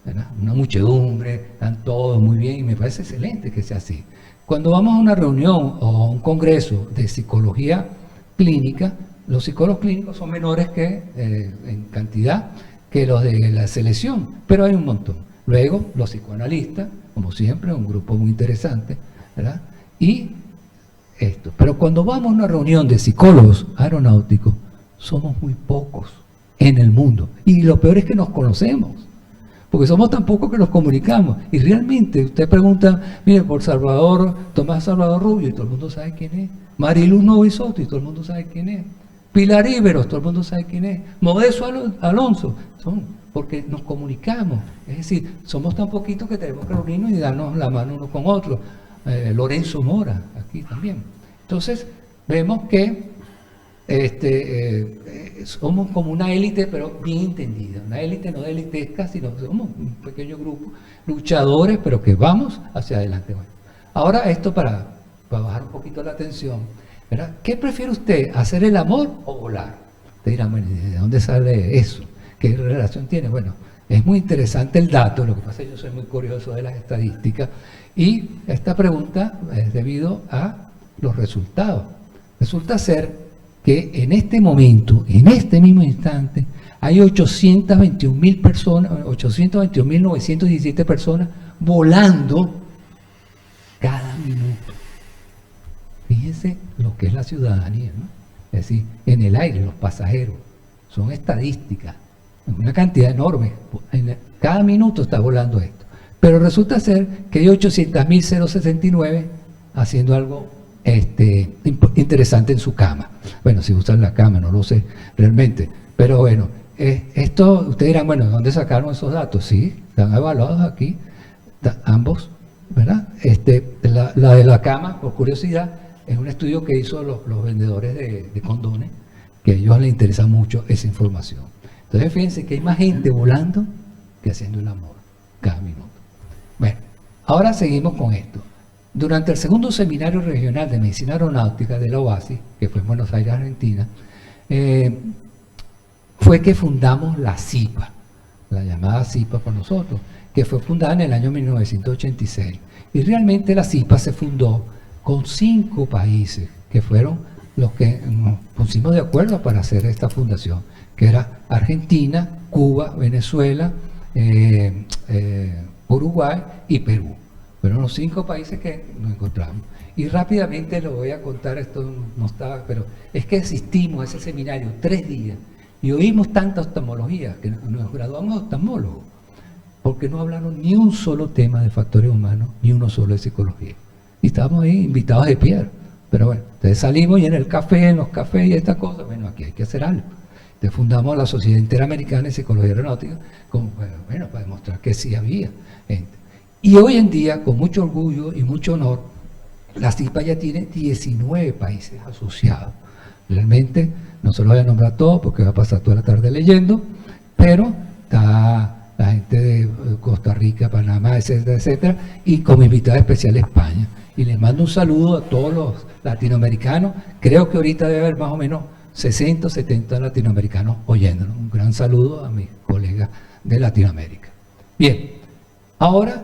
¿verdad?, una muchedumbre, están todos muy bien, y me parece excelente que sea así. Cuando vamos a una reunión o a un congreso de psicología clínica, los psicólogos clínicos son menores en cantidad que los de la selección, pero hay un montón. Luego, los psicoanalistas, como siempre, un grupo muy interesante, ¿verdad? Y esto. Pero cuando vamos a una reunión de psicólogos aeronáuticos, somos muy pocos en el mundo. Y lo peor es que nos conocemos, porque somos tan pocos que nos comunicamos. Y realmente, usted pregunta, mire, por Tomás Salvador Rubio, y todo el mundo sabe quién es. Mariluz Novisoto, y todo el mundo sabe quién es. Pilar Iberos, todo el mundo sabe quién es. Modesto Alonso, porque nos comunicamos. Es decir, somos tan poquitos que tenemos que reunirnos y darnos la mano uno con otro. Lorenzo Mora, aquí también. Entonces, vemos que somos como una élite, pero bien entendida. Una élite no de elitesca, sino somos un pequeño grupo, luchadores, pero que vamos hacia adelante. Bueno, ahora esto para bajar un poquito la tensión, ¿verdad? ¿Qué prefiere usted, hacer el amor o volar? Usted dirá, bueno, ¿de dónde sale eso? ¿Qué relación tiene? Bueno, es muy interesante el dato, lo que pasa es que yo soy muy curioso de las estadísticas, y esta pregunta es debido a los resultados. Resulta ser que en este momento, en este mismo instante, hay 821.000 personas, 821.917 personas volando cada minuto. Fíjense lo que es la ciudadanía, ¿no? Es decir, en el aire, los pasajeros, son estadísticas, una cantidad enorme. Cada minuto está volando esto. Pero resulta ser que hay 800.069 haciendo algo interesante en su cama. Bueno, si usan la cama, no lo sé realmente. Pero bueno, esto, ustedes dirán, bueno, ¿de dónde sacaron esos datos? Sí, están evaluados aquí, ambos, ¿verdad? La de la cama, por curiosidad, es un estudio que hizo los vendedores de condones, que a ellos les interesa mucho esa información. Entonces, fíjense que hay más gente volando que haciendo el amor cada minuto. Bueno, ahora seguimos con esto. Durante el segundo seminario regional de medicina aeronáutica de la OASI, que fue en Buenos Aires, Argentina, fue que fundamos la CIPA, la llamada CIPA por nosotros, que fue fundada en el año 1986. Y realmente la CIPA se fundó con 5 países, que fueron los que nos pusimos de acuerdo para hacer esta fundación, que era Argentina, Cuba, Venezuela, Uruguay y Perú. Fueron los 5 países que nos encontramos. Y rápidamente lo voy a contar, esto no estaba, pero es que asistimos a ese seminario 3 días y oímos tanta oftalmología que nos graduamos oftalmólogos, porque no hablaron ni un solo tema de factores humanos, ni uno solo de psicología. Y estábamos ahí invitados de piedra. Pero bueno, entonces salimos y en el café, en los cafés y estas cosas, bueno, aquí hay que hacer algo. fundamos la Sociedad Interamericana de Psicología Aeronáutica, como, bueno, para demostrar que sí había gente. Y hoy en día, con mucho orgullo y mucho honor, la CIPA ya tiene 19 países asociados. Realmente, no se los voy a nombrar todos porque va a pasar toda la tarde leyendo, pero está la gente de Costa Rica, Panamá, etcétera, etcétera, y como invitada especial España. Y les mando un saludo a todos los latinoamericanos. Creo que ahorita debe haber más o menos 60 o 70 latinoamericanos oyéndonos. Un gran saludo a mis colegas de Latinoamérica. Bien, ahora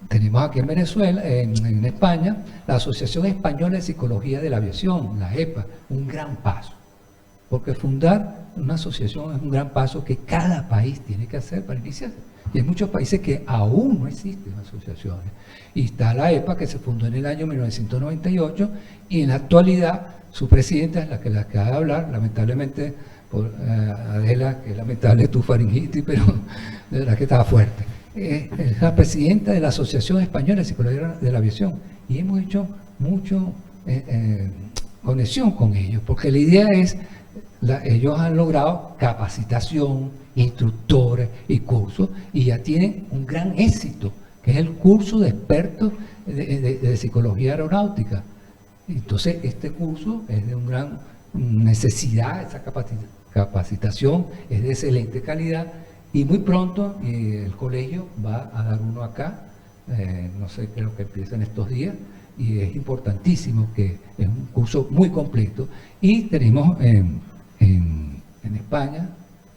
tenemos aquí en Venezuela, en España, la Asociación Española de Psicología de la Aviación, la EPA, un gran paso. Porque fundar una asociación es un gran paso que cada país tiene que hacer para iniciarse. Y hay muchos países que aún no existen asociaciones. Y está la EPA, que se fundó en el año 1998, y en la actualidad su presidenta es la que acaba de hablar, lamentablemente, por Adela, que es lamentable tu faringitis, pero de verdad que estaba fuerte. Es la presidenta de la Asociación Española de Psicología de la Aviación. Y hemos hecho mucho conexión con ellos, porque la idea es, ellos han logrado capacitación, instructores y cursos, y ya tienen un gran éxito, que es el curso de expertos de psicología aeronáutica. Entonces, este curso es de una gran necesidad, esa capacitación es de excelente calidad, y muy pronto el colegio va a dar uno acá, no sé, creo que empieza en estos días, y es importantísimo, que es un curso muy completo, y tenemos en España,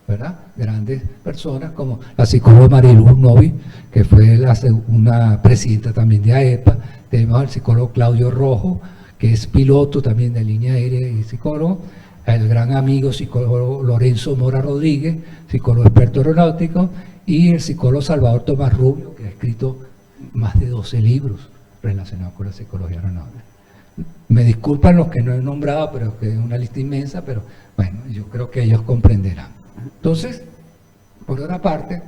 ¿verdad?, grandes personas como la psicóloga Mariluz Novi, que fue una presidenta también de AEPA. Tenemos al psicólogo Claudio Rojo, que es piloto también de línea aérea y psicólogo, el gran amigo psicólogo Lorenzo Mora Rodríguez, psicólogo experto aeronáutico, y el psicólogo Salvador Tomás Rubio, que ha escrito más de 12 libros relacionados con la psicología aeronáutica. Me disculpan los que no he nombrado, pero que es una lista inmensa, pero bueno, yo creo que ellos comprenderán. Entonces, por otra parte,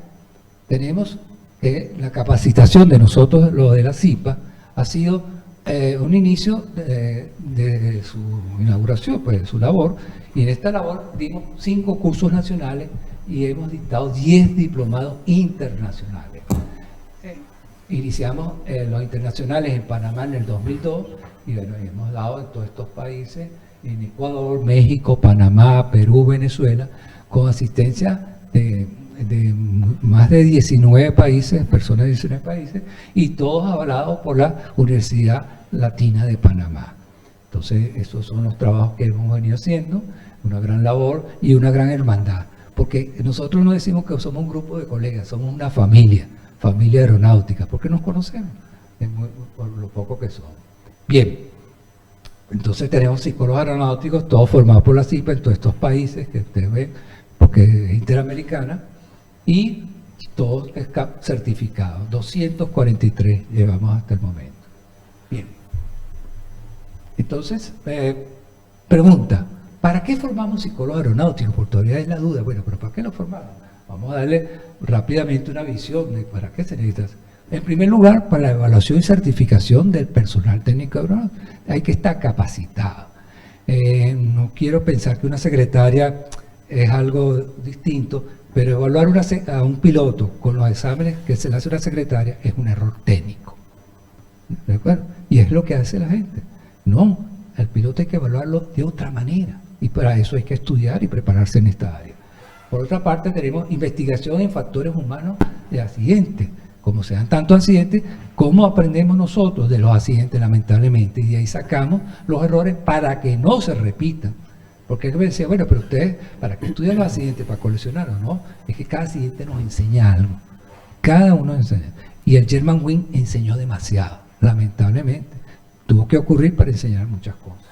tenemos que la capacitación de nosotros, lo de la CIPA, ha sido un inicio de su inauguración, pues de su labor, y en esta labor dimos 5 cursos nacionales y hemos dictado 10 diplomados internacionales. Iniciamos los internacionales en Panamá en el 2002, y bueno, hemos dado en todos estos países, en Ecuador, México, Panamá, Perú, Venezuela, con asistencia de más de 19 países, personas de 19 países, y todos avalados por la Universidad Latina de Panamá. Entonces, esos son los trabajos que hemos venido haciendo, una gran labor y una gran hermandad, porque nosotros no decimos que somos un grupo de colegas, somos una familia aeronáutica, porque nos conocemos, por lo poco que somos. Bien, entonces tenemos psicólogos aeronáuticos, todos formados por la CIPA en todos estos países que ustedes ven, porque es interamericana, y todos certificados, 243 llevamos hasta el momento. Bien, entonces, pregunta, ¿para qué formamos psicólogos aeronáuticos? Porque todavía es la duda. Bueno, pero ¿para qué lo formamos? Vamos a darle rápidamente una visión de para qué se necesita. En primer lugar, para la evaluación y certificación del personal técnico aeronáutico. Hay que estar capacitado. No quiero pensar que una secretaria es algo distinto, pero evaluar a un piloto con los exámenes que se le hace a una secretaria es un error técnico. ¿De acuerdo? Y es lo que hace la gente. No, al piloto hay que evaluarlo de otra manera, y para eso hay que estudiar y prepararse en esta área. Por otra parte, tenemos investigación en factores humanos de accidentes. Como se dan tantos accidentes, ¿cómo aprendemos nosotros de los accidentes, lamentablemente? Y de ahí sacamos los errores para que no se repitan. Porque él me decía, bueno, pero ustedes, ¿para qué estudian los accidentes? ¿Para coleccionarlos? No, es que cada accidente nos enseña algo. Cada uno nos enseña. Y el Germanwings enseñó demasiado, lamentablemente. Tuvo que ocurrir para enseñar muchas cosas.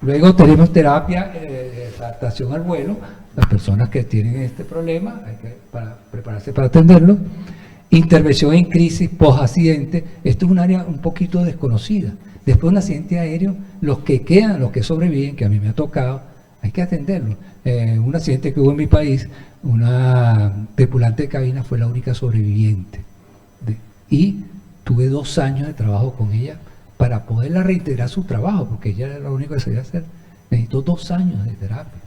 Luego tenemos terapia de adaptación al vuelo. Las personas que tienen este problema, hay que prepararse para atenderlo. Intervención en crisis post-accidente. Esto es un área un poquito desconocida. Después de un accidente aéreo, los que quedan, los que sobreviven, que a mí me ha tocado, hay que atenderlo. Un accidente que hubo en mi país, una tripulante de cabina fue la única sobreviviente. Y tuve 2 años de trabajo con ella para poderla reintegrar a su trabajo, porque ella era lo único que sabía hacer. Necesitó 2 años de terapia.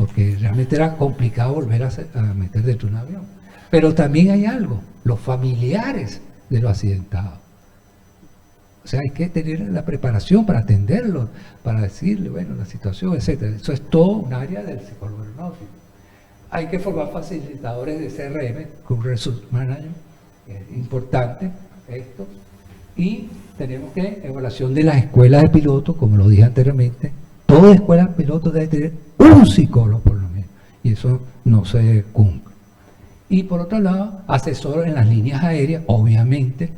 porque realmente era complicado volver a meter dentro de un avión. Pero también hay algo, los familiares de los accidentados. O sea, hay que tener la preparación para atenderlos, para decirle, bueno, la situación, etcétera. Eso es todo un área del psicólogo aeronáutico. Hay que formar facilitadores de CRM, con Resource Management, es importante esto. Y tenemos que evaluación de las escuelas de pilotos, como lo dije anteriormente. Toda escuela de pilotos debe tener un psicólogo por lo menos, y eso no se cumple. Y por otro lado, asesor en las líneas aéreas, obviamente,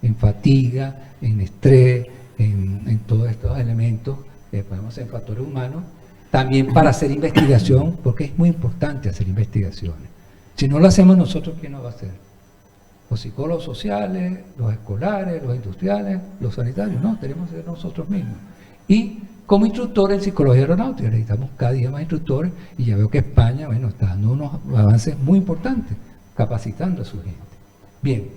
en fatiga, en estrés, en todos estos elementos que podemos ser factores humanos, también para hacer investigación, porque es muy importante hacer investigaciones. Si no lo hacemos nosotros, ¿quién lo va a hacer? Los psicólogos sociales, los escolares, los industriales, los sanitarios, no, tenemos que ser nosotros mismos. Y como instructores en psicología aeronáutica, necesitamos cada día más instructores, y ya veo que España, bueno, está dando unos avances muy importantes, capacitando a su gente. Bien,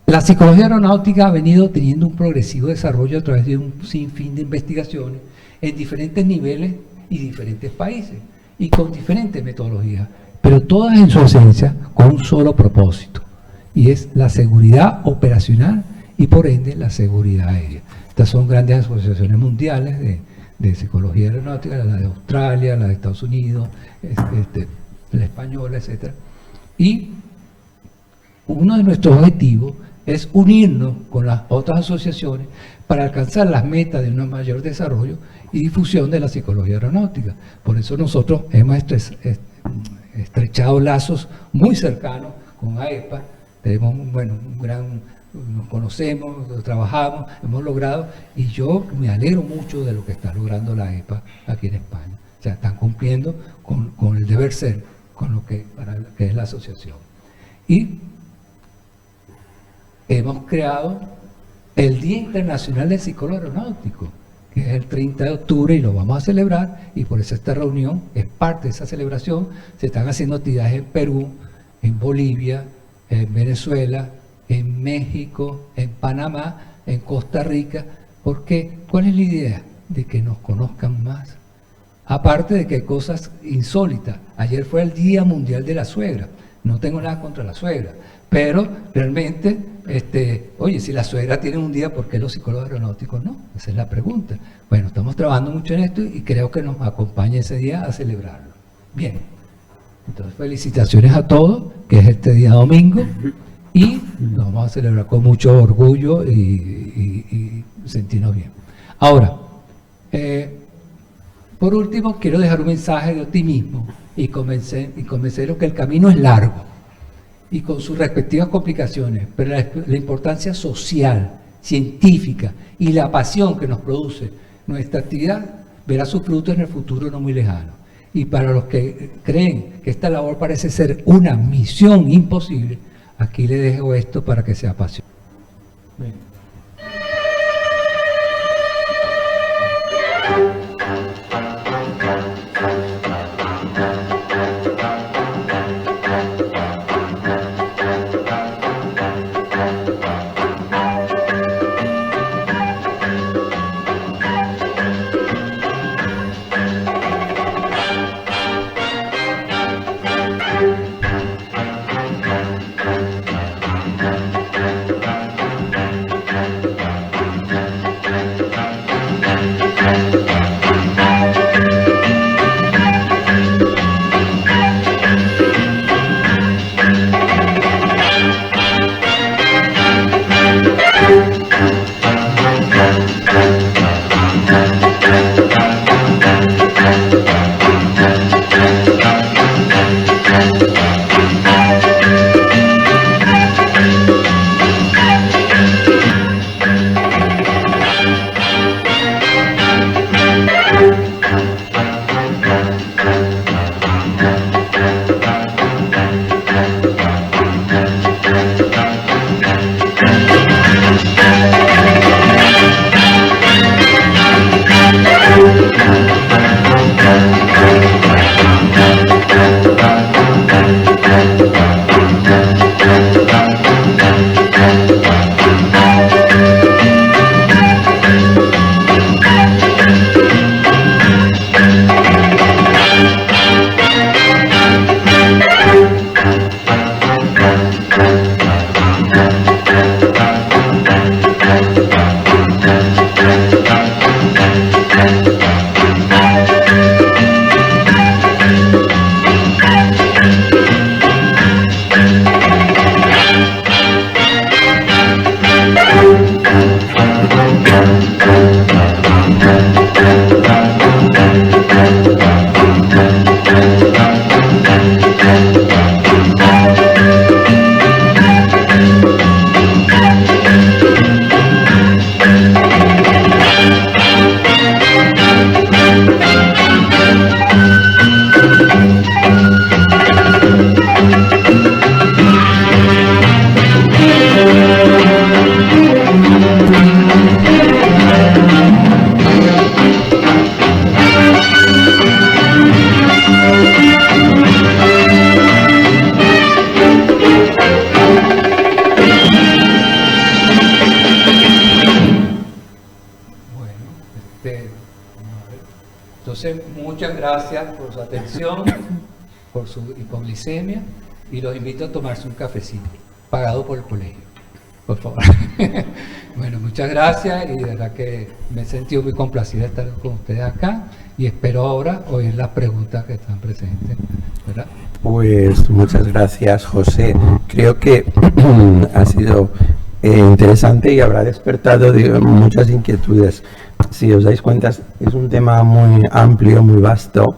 la psicología aeronáutica ha venido teniendo un progresivo desarrollo a través de un sinfín de investigaciones en diferentes niveles y diferentes países, y con diferentes metodologías, pero todas en su esencia con un solo propósito, y es la seguridad operacional y por ende la seguridad aérea. Estas son grandes asociaciones mundiales de psicología aeronáutica, la de Australia, la de Estados Unidos, la española, etc. Y uno de nuestros objetivos es unirnos con las otras asociaciones para alcanzar las metas de un mayor desarrollo y difusión de la psicología aeronáutica. Por eso nosotros hemos estrechado lazos muy cercanos con AEPA. Tenemos nos conocemos, trabajamos, hemos logrado, y yo me alegro mucho de lo que está logrando la AEPA aquí en España. O sea, están cumpliendo con el deber ser, con lo que es la asociación. Y hemos creado el Día Internacional del Psicólogo Aeronáutico, que es el 30 de octubre, y lo vamos a celebrar, y por eso esta reunión es parte de esa celebración. Se están haciendo actividades en Perú, en Bolivia, en Venezuela, en México, en Panamá, en Costa Rica. ¿Por qué? ¿Cuál es la idea? De que nos conozcan más. Aparte de que hay cosas insólitas. Ayer fue el Día Mundial de la Suegra. No tengo nada contra la suegra, pero realmente, oye, si la suegra tiene un día, ¿por qué los psicólogos aeronáuticos no? Esa es la pregunta. Bueno, estamos trabajando mucho en esto y creo que nos acompaña ese día a celebrarlo. Bien, entonces felicitaciones a todos, que es este día domingo, y lo vamos a celebrar con mucho orgullo y sentirnos bien. Ahora, por último, quiero dejar un mensaje de optimismo y convenceros que el camino es largo y con sus respectivas complicaciones, pero la importancia social, científica y la pasión que nos produce nuestra actividad verá sus frutos en el futuro no muy lejano. Y para los que creen que esta labor parece ser una misión imposible, aquí les dejo esto para que se apasionen. gracias por su atención, por su hipoglicemia, y los invito a tomarse un cafecito, pagado por el colegio, por favor. Bueno, muchas gracias, y de verdad que me he sentido muy complacido de estar con ustedes acá, y espero ahora oír las preguntas que están presentes, ¿verdad? Pues muchas gracias, José. Creo que ha sido interesante y habrá despertado muchas inquietudes. Si os dais cuenta, es un tema muy amplio, muy vasto,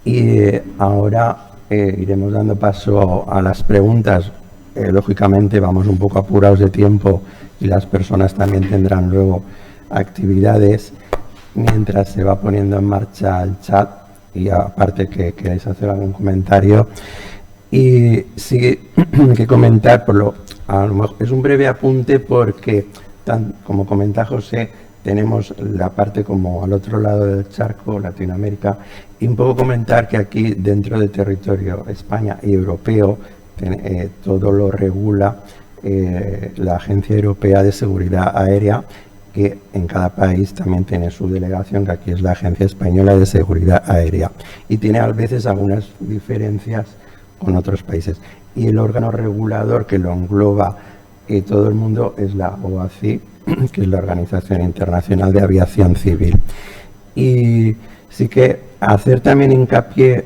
y ahora iremos dando paso a las preguntas. Lógicamente vamos un poco apurados de tiempo y las personas también tendrán luego actividades mientras se va poniendo en marcha el chat, y aparte que queréis hacer algún comentario. Y sí que comentar, a lo mejor es un breve apunte porque, como comenta José, tenemos la parte como al otro lado del charco, Latinoamérica, y un poco comentar que aquí dentro del territorio España y europeo todo lo regula la Agencia Europea de Seguridad Aérea, que en cada país también tiene su delegación, que aquí es la Agencia Española de Seguridad Aérea, y tiene a veces algunas diferencias con otros países. Y el órgano regulador que lo engloba todo el mundo es la OACI, que es la Organización Internacional de Aviación Civil. Y sí que hacer también hincapié,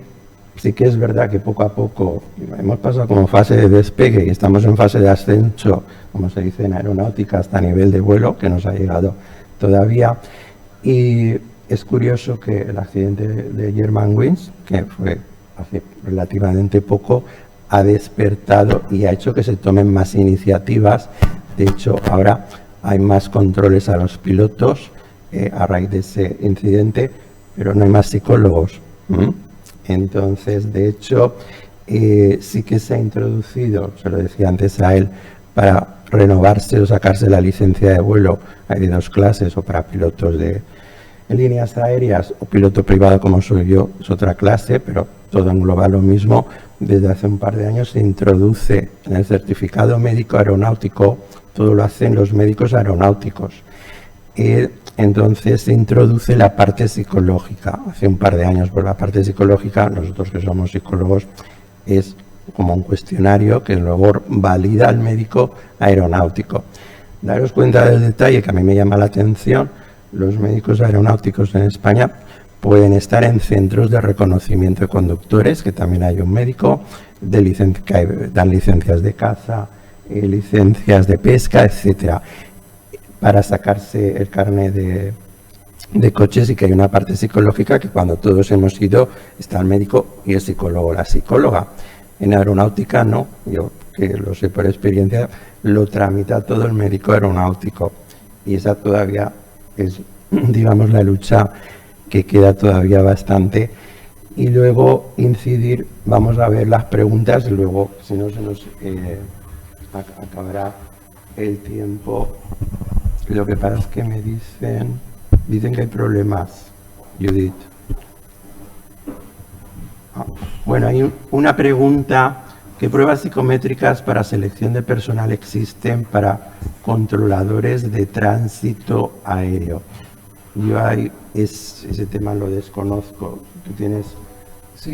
sí que es verdad que poco a poco hemos pasado como fase de despegue y estamos en fase de ascenso, como se dice en aeronáutica, hasta nivel de vuelo, que nos ha llegado todavía. Y es curioso que el accidente de Germanwings, que fue hace relativamente poco, ha despertado y ha hecho que se tomen más iniciativas. De hecho, ahora hay más controles a los pilotos a raíz de ese incidente, pero no hay más psicólogos. Entonces, de hecho, sí que se ha introducido, se lo decía antes a él, para renovarse o sacarse la licencia de vuelo, hay de dos clases, o para pilotos de líneas aéreas o piloto privado como soy yo, es otra clase, pero todo engloba lo mismo. Desde hace un par de años se introduce en el certificado médico aeronáutico, todo lo hacen los médicos aeronáuticos. Entonces se introduce la parte psicológica. Hace un par de años, por la parte psicológica, nosotros que somos psicólogos, es como un cuestionario que luego valida al médico aeronáutico. Daros cuenta del detalle que a mí me llama la atención: los médicos aeronáuticos en España pueden estar en centros de reconocimiento de conductores, que también hay un médico, que dan licencias de caza, licencias de pesca, etcétera, para sacarse el carnet de coches, y que hay una parte psicológica que cuando todos hemos ido está el médico y el psicólogo o la psicóloga. En aeronáutica no, yo que lo sé por experiencia, lo tramita todo el médico aeronáutico, y esa todavía es, digamos, la lucha que queda todavía bastante. Y luego incidir, vamos a ver las preguntas, y luego si no se nos acabará el tiempo. Lo que pasa es que me dicen que hay problemas, Judith. Bueno, hay una pregunta: ¿qué pruebas psicométricas para selección de personal existen para controladores de tránsito aéreo? Yo ese tema lo desconozco. ¿Tú tienes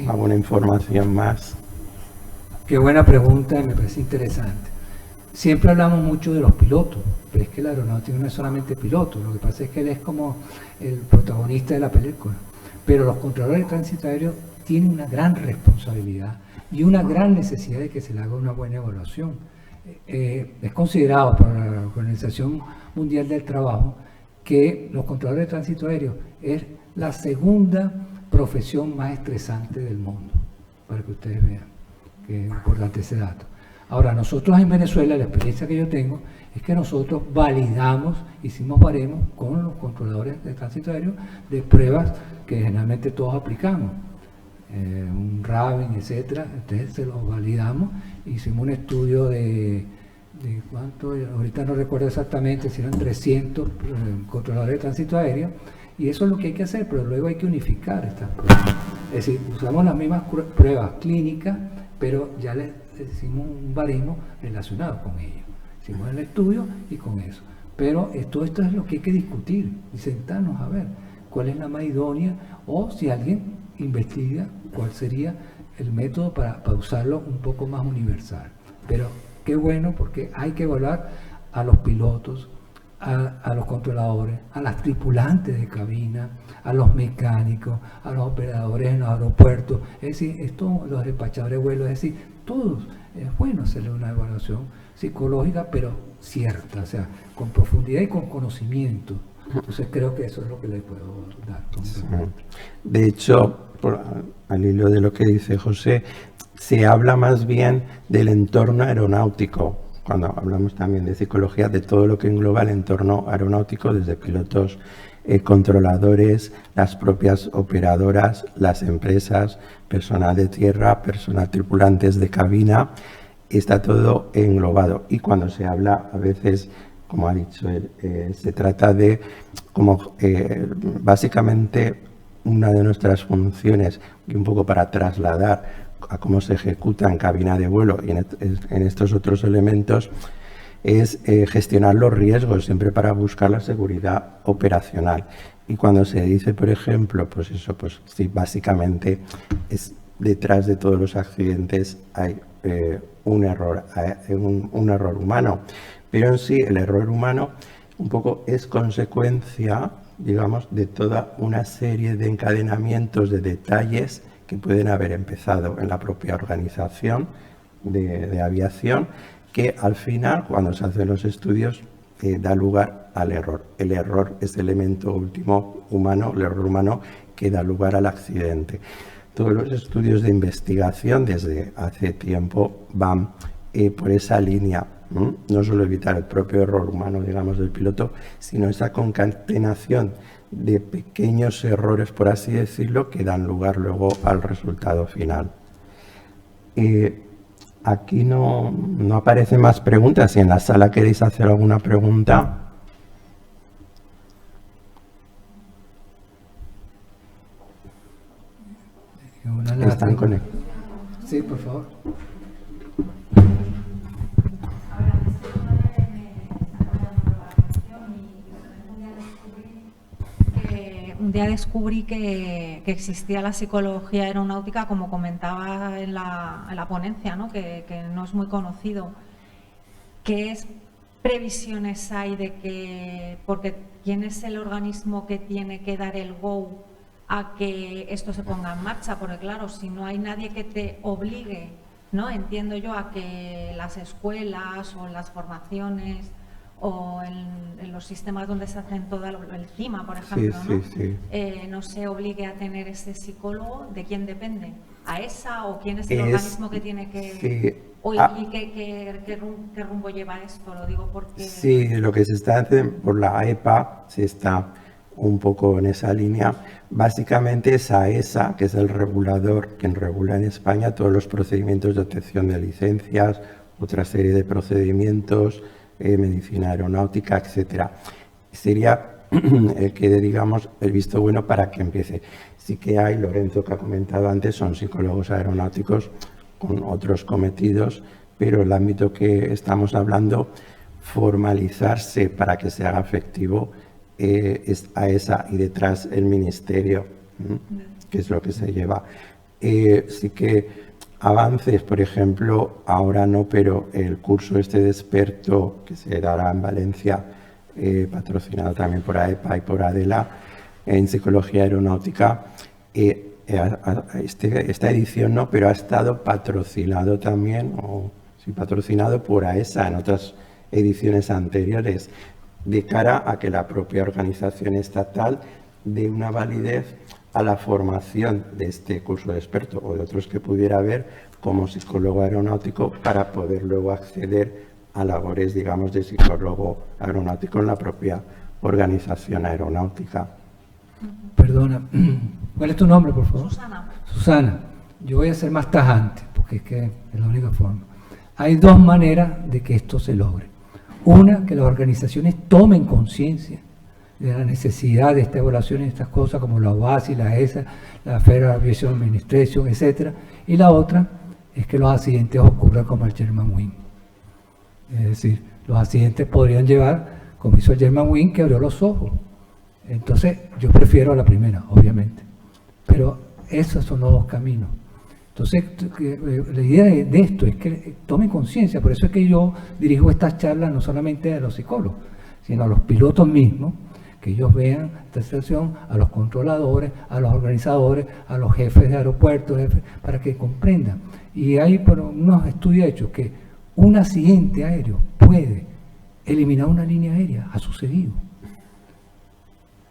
alguna información más? Qué buena pregunta, me parece interesante. Siempre hablamos mucho de los pilotos, pero es que el aeronáutico no es solamente piloto, lo que pasa es que él es como el protagonista de la película. Pero los controladores de tránsito aéreo tienen una gran responsabilidad y una gran necesidad de que se le haga una buena evaluación. Es considerado por la Organización Mundial del Trabajo que los controladores de tránsito aéreo es la segunda profesión más estresante del mundo, para que ustedes vean que es importante ese dato. Ahora, nosotros en Venezuela, la experiencia que yo tengo es que nosotros validamos, hicimos baremos con los controladores de tránsito aéreo de pruebas que generalmente todos aplicamos, un Raven, etcétera. Entonces se los validamos, hicimos un estudio de cuánto, ahorita no recuerdo exactamente, si eran 300 controladores de tránsito aéreo, y eso es lo que hay que hacer, pero luego hay que unificar estas pruebas. Es decir, usamos las mismas pruebas clínicas, pero ya les hicimos un baremo relacionado con ello. Hicimos el estudio y con eso. Pero todo esto es lo que hay que discutir y sentarnos a ver cuál es la más idónea, o si alguien investiga cuál sería el método para usarlo un poco más universal. Pero qué bueno, porque hay que evaluar a los pilotos, a los controladores, a las tripulantes de cabina, a los mecánicos, a los operadores en los aeropuertos, es decir, los despachadores de vuelo, es decir, todos. Es bueno hacerle una evaluación psicológica, pero cierta, o sea, con profundidad y con conocimiento. Entonces creo que eso es lo que le puedo dar. Sí. De hecho, al hilo de lo que dice José, se habla más bien del entorno aeronáutico. Cuando hablamos también de psicología, de todo lo que engloba el entorno aeronáutico, desde pilotos, controladores, las propias operadoras, las empresas, personal de tierra, personal tripulantes de cabina, está todo englobado. Y cuando se habla, a veces, como ha dicho él, se trata de, como básicamente, una de nuestras funciones, y un poco para trasladar a cómo se ejecuta en cabina de vuelo y en estos otros elementos, es gestionar los riesgos, siempre para buscar la seguridad operacional. Y cuando se dice, por ejemplo, pues eso, pues sí, básicamente es detrás de todos los accidentes hay un error humano. Pero en sí, el error humano un poco es consecuencia, digamos, de toda una serie de encadenamientos de detalles que pueden haber empezado en la propia organización de aviación, que al final, cuando se hacen los estudios, da lugar al error. El error es el elemento último humano, el error humano que da lugar al accidente. Todos los estudios de investigación desde hace tiempo van por esa línea, no solo evitar el propio error humano, digamos, del piloto, sino esa concatenación de pequeños errores, por así decirlo, que dan lugar luego al resultado final. Aquí no aparecen más preguntas. Si en la sala queréis hacer alguna pregunta. Están conectados. Sí, por favor. Un día descubrí que existía la psicología aeronáutica, como comentaba en la ponencia, ¿no? Que no es muy conocido. ¿Qué previsiones hay de que, porque quién es el organismo que tiene que dar el go a que esto se ponga en marcha? Porque claro, si no hay nadie que te obligue, ¿no? Entiendo yo, a que las escuelas o las formaciones o en los sistemas donde se hacen todo el CIMA, por ejemplo, sí. No se obligue a tener ese psicólogo. ¿De quién depende? ¿A ESA o quién es el organismo que tiene que...? Sí. ¿Y qué rumbo lleva esto? Lo digo porque... Sí, lo que se está haciendo por la EPA se está un poco en esa línea. Básicamente es AESA, que es el regulador, quien regula en España todos los procedimientos de obtención de licencias, otra serie de procedimientos, medicina aeronáutica, etcétera. Sería el que dé, digamos, el visto bueno para que empiece. Sí que hay, Lorenzo, que ha comentado antes, son psicólogos aeronáuticos con otros cometidos, pero el ámbito que estamos hablando, formalizarse para que se haga efectivo, es AESA y detrás el ministerio, que es lo que se lleva. Sí que avances, por ejemplo, ahora no, pero el curso este de experto que se dará en Valencia, patrocinado también por AEPA y por ADELA, en psicología aeronáutica, esta edición no, pero ha estado patrocinado también, patrocinado por AESA en otras ediciones anteriores, de cara a que la propia organización estatal dé una validez a la formación de este curso de experto o de otros que pudiera haber como psicólogo aeronáutico, para poder luego acceder a labores, digamos, de psicólogo aeronáutico en la propia organización aeronáutica. Perdona, ¿cuál es tu nombre, por favor? Susana. Susana, yo voy a ser más tajante, porque es que es la única forma. Hay dos maneras de que esto se logre. Una, que las organizaciones tomen conciencia de la necesidad de esta evaluación y estas cosas, como la OASI, la ESA, la Federal Aviation Administration, etc. Y la otra es que los accidentes ocurran como el Germanwings. Es decir, los accidentes podrían llevar, como hizo el Germanwings, que abrió los ojos. Entonces, yo prefiero la primera, obviamente. Pero esos son los dos caminos. Entonces, la idea de esto es que tomen conciencia, por eso es que yo dirijo estas charlas no solamente a los psicólogos, sino a los pilotos mismos, que ellos vean esta situación, a los controladores, a los organizadores, a los jefes de aeropuertos, para que comprendan. Y hay unos estudios hechos que un accidente aéreo puede eliminar una línea aérea, ha sucedido.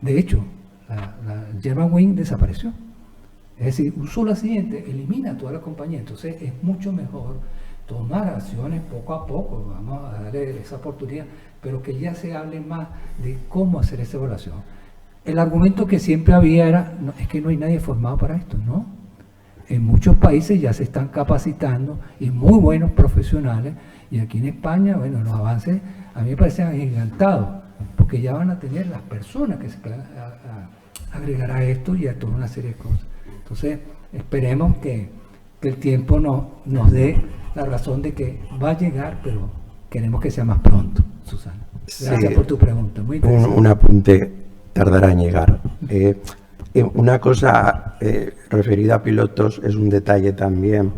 De hecho, la Germanwings desapareció. Es decir, un solo accidente elimina toda la compañía. Entonces es mucho mejor tomar acciones poco a poco, vamos a darle esa oportunidad, pero que ya se hable más de cómo hacer esa evaluación. El argumento que siempre había era, no, es que no hay nadie formado para esto, ¿no? En muchos países ya se están capacitando y muy buenos profesionales, y aquí en España, bueno, los avances a mí me parecen gigantados, porque ya van a tener las personas que se puedan agregar a esto y a toda una serie de cosas. Entonces, esperemos que el tiempo nos dé la razón de que va a llegar, pero queremos que sea más pronto, Susana. Gracias por tu pregunta. Muy interesante. Un apunte, tardará en llegar. Una cosa referida a pilotos es un detalle también,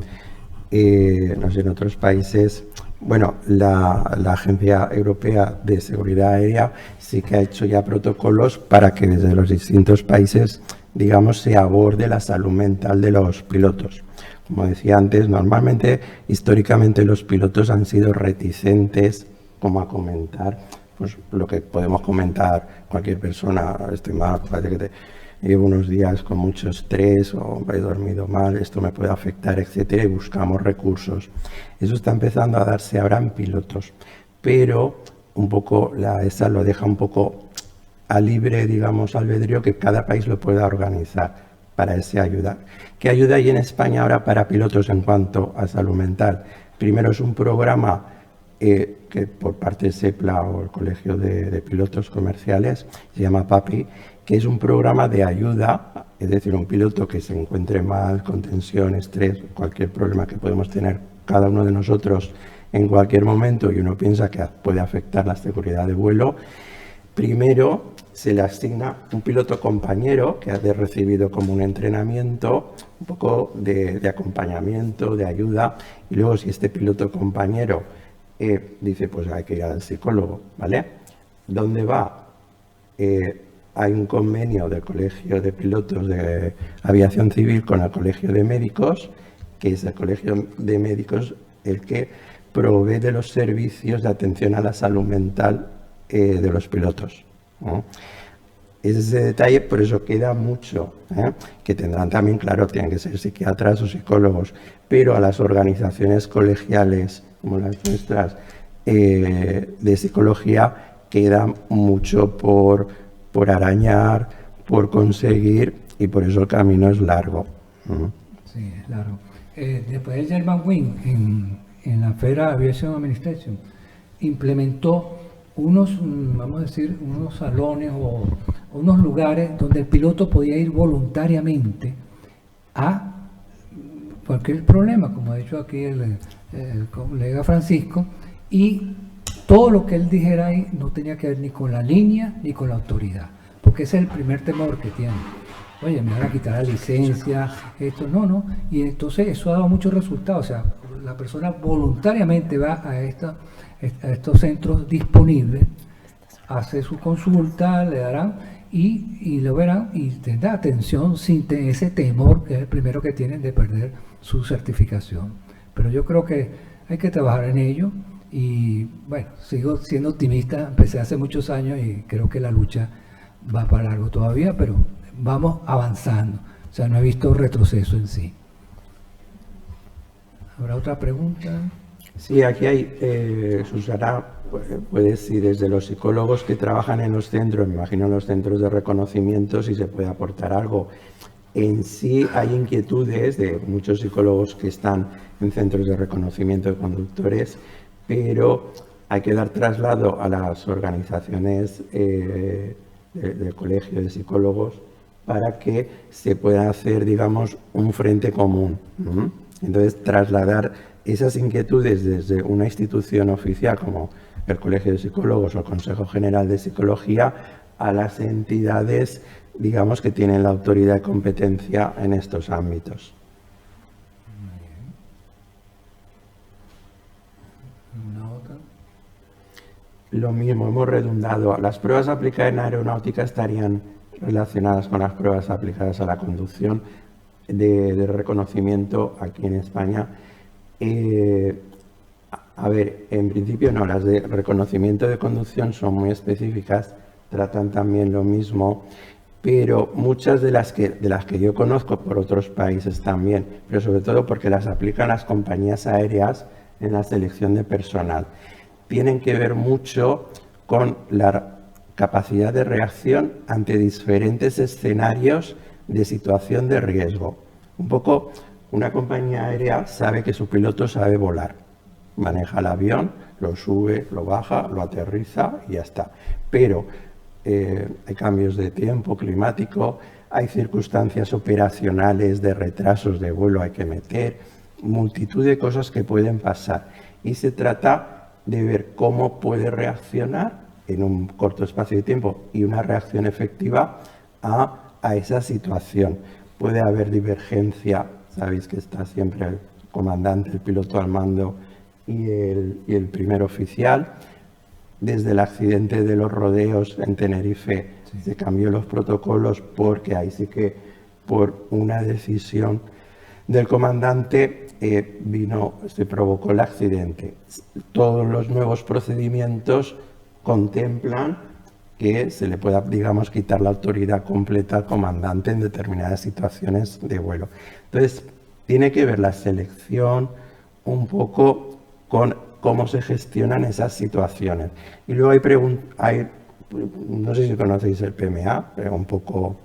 no sé, en otros países, bueno, la Agencia Europea de Seguridad Aérea sí que ha hecho ya protocolos para que desde los distintos países, digamos, se aborde la salud mental de los pilotos. Como decía antes, normalmente, históricamente, los pilotos han sido reticentes como a comentar pues lo que podemos comentar cualquier persona. Estoy mal, parece que llevo unos días con mucho estrés o he dormido mal, esto me puede afectar, etcétera, y buscamos recursos. Eso está empezando a darse ahora en pilotos, pero un poco la ESA lo deja un poco a libre, digamos, albedrío, que cada país lo pueda organizar para esa ayuda. ¿Qué ayuda hay en España ahora para pilotos en cuanto a salud mental? Primero es un programa que por parte de SEPLA o el Colegio de Pilotos Comerciales, se llama PAPI, que es un programa de ayuda, es decir, un piloto que se encuentre mal, con tensión, estrés, cualquier problema que podemos tener cada uno de nosotros en cualquier momento y uno piensa que puede afectar la seguridad de vuelo. Primero se le asigna un piloto compañero que ha recibido como un entrenamiento, un poco de acompañamiento, de ayuda, y luego si este piloto compañero dice, pues hay que ir al psicólogo, ¿vale? ¿Dónde va? Hay un convenio del Colegio de Pilotos de Aviación Civil con el Colegio de Médicos, que es el Colegio de Médicos el que provee de los servicios de atención a la salud mental de los pilotos, ¿no? Es ese detalle, por eso queda mucho, que tendrán también, claro, tienen que ser psiquiatras o psicólogos, pero a las organizaciones colegiales como las nuestras de psicología queda mucho por arañar, por conseguir, y por eso el camino es largo. Sí, es largo. Después el Germanwings en la Federal Aviation Administration implementó unos, vamos a decir, unos salones o unos lugares donde el piloto podía ir voluntariamente a cualquier problema, como ha dicho aquí el colega Francisco, y todo lo que él dijera ahí no tenía que ver ni con la línea ni con la autoridad, porque ese es el primer temor que tiene. Oye, me van a quitar la licencia, esto, no, y entonces eso ha dado muchos resultados. O sea, la persona voluntariamente va a estos centros disponibles, hace su consulta, le darán y lo verán y tendrá atención sin ese temor que es el primero que tienen de perder su certificación. Pero yo creo que hay que trabajar en ello y bueno, sigo siendo optimista, empecé hace muchos años y creo que la lucha va para largo todavía, pero vamos avanzando, o sea, no he visto retroceso en sí. ¿Habrá otra pregunta? Sí, aquí hay, Susana, puede decir, desde los psicólogos que trabajan en los centros, me imagino en los centros de reconocimiento, si se puede aportar algo. En sí hay inquietudes de muchos psicólogos que están en centros de reconocimiento de conductores, pero hay que dar traslado a las organizaciones del Colegio de Psicólogos para que se pueda hacer, digamos, un frente común. Entonces, trasladar esas inquietudes desde una institución oficial como el Colegio de Psicólogos o el Consejo General de Psicología a las entidades digamos que tienen la autoridad y competencia en estos ámbitos. ¿Una otra? Lo mismo, hemos redundado. Las pruebas aplicadas en aeronáutica estarían relacionadas con las pruebas aplicadas a la conducción de reconocimiento aquí en España. A ver, en principio no, las de reconocimiento de conducción son muy específicas, tratan también lo mismo, pero muchas de las que yo conozco por otros países también, pero sobre todo porque las aplican las compañías aéreas en la selección de personal, tienen que ver mucho con la capacidad de reacción ante diferentes escenarios de situación de riesgo. Un poco, una compañía aérea sabe que su piloto sabe volar, maneja el avión, lo sube, lo baja, lo aterriza y ya está. Pero hay cambios de tiempo climático, hay circunstancias operacionales de retrasos de vuelo, hay que meter, multitud de cosas que pueden pasar. Y se trata de ver cómo puede reaccionar en un corto espacio de tiempo y una reacción efectiva a esa situación. Puede haber divergencia, sabéis que está siempre el comandante, el piloto al mando y el primer oficial. Desde el accidente de los rodeos en Tenerife se cambió los protocolos porque ahí sí que por una decisión del comandante se provocó el accidente. Todos los nuevos procedimientos contemplan que se le pueda, digamos, quitar la autoridad completa al comandante en determinadas situaciones de vuelo. Entonces, tiene que ver la selección un poco con cómo se gestionan esas situaciones. Y luego hay no sé si conocéis el PMA, pero un poco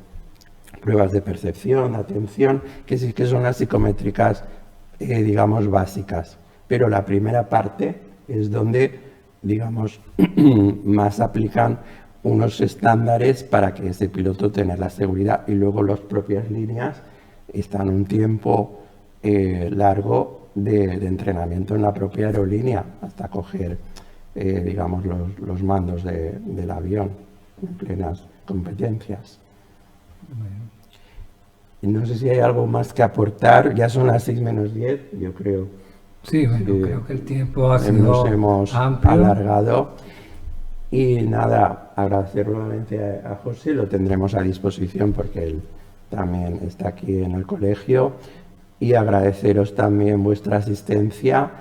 pruebas de percepción, de atención, que sí que son las psicométricas, digamos, básicas. Pero la primera parte es donde, digamos, más aplican unos estándares para que ese piloto tenga la seguridad, y luego las propias líneas están un tiempo largo de entrenamiento en la propia aerolínea hasta coger, digamos, los mandos del avión en plenas competencias. Y no sé si hay algo más que aportar, ya son las 6 menos 10, yo creo. Sí, bueno, creo que el tiempo ha sido hemos amplio. Alargado. Y nada, agradecer nuevamente a José, lo tendremos a disposición porque él también está aquí en el colegio, y agradeceros también vuestra asistencia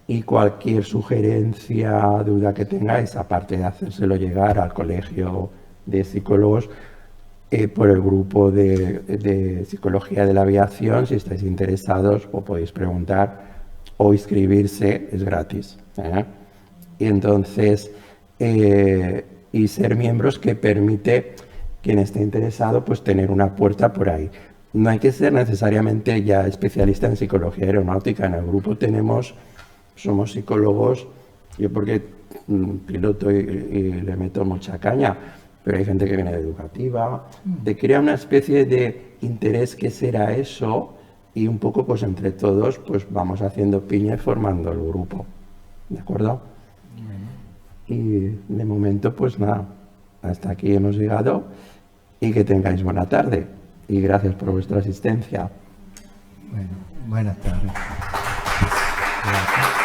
y cualquier sugerencia, duda que tengáis, aparte de hacérselo llegar al Colegio de Psicólogos por el grupo de Psicología de la Aviación. Si estáis interesados, os podéis preguntar o inscribirse, es gratis. Y entonces, y ser miembros que permite, quien esté interesado, pues tener una puerta por ahí. No hay que ser necesariamente ya especialista en psicología aeronáutica. En el grupo somos psicólogos, yo porque piloto y le meto mucha caña, pero hay gente que viene de educativa, te crea una especie de interés que será eso, y un poco pues entre todos pues vamos haciendo piña y formando el grupo, ¿de acuerdo? Y de momento pues nada, hasta aquí hemos llegado, y que tengáis buena tarde. Y gracias por vuestra asistencia. Bueno, buenas tardes. Gracias.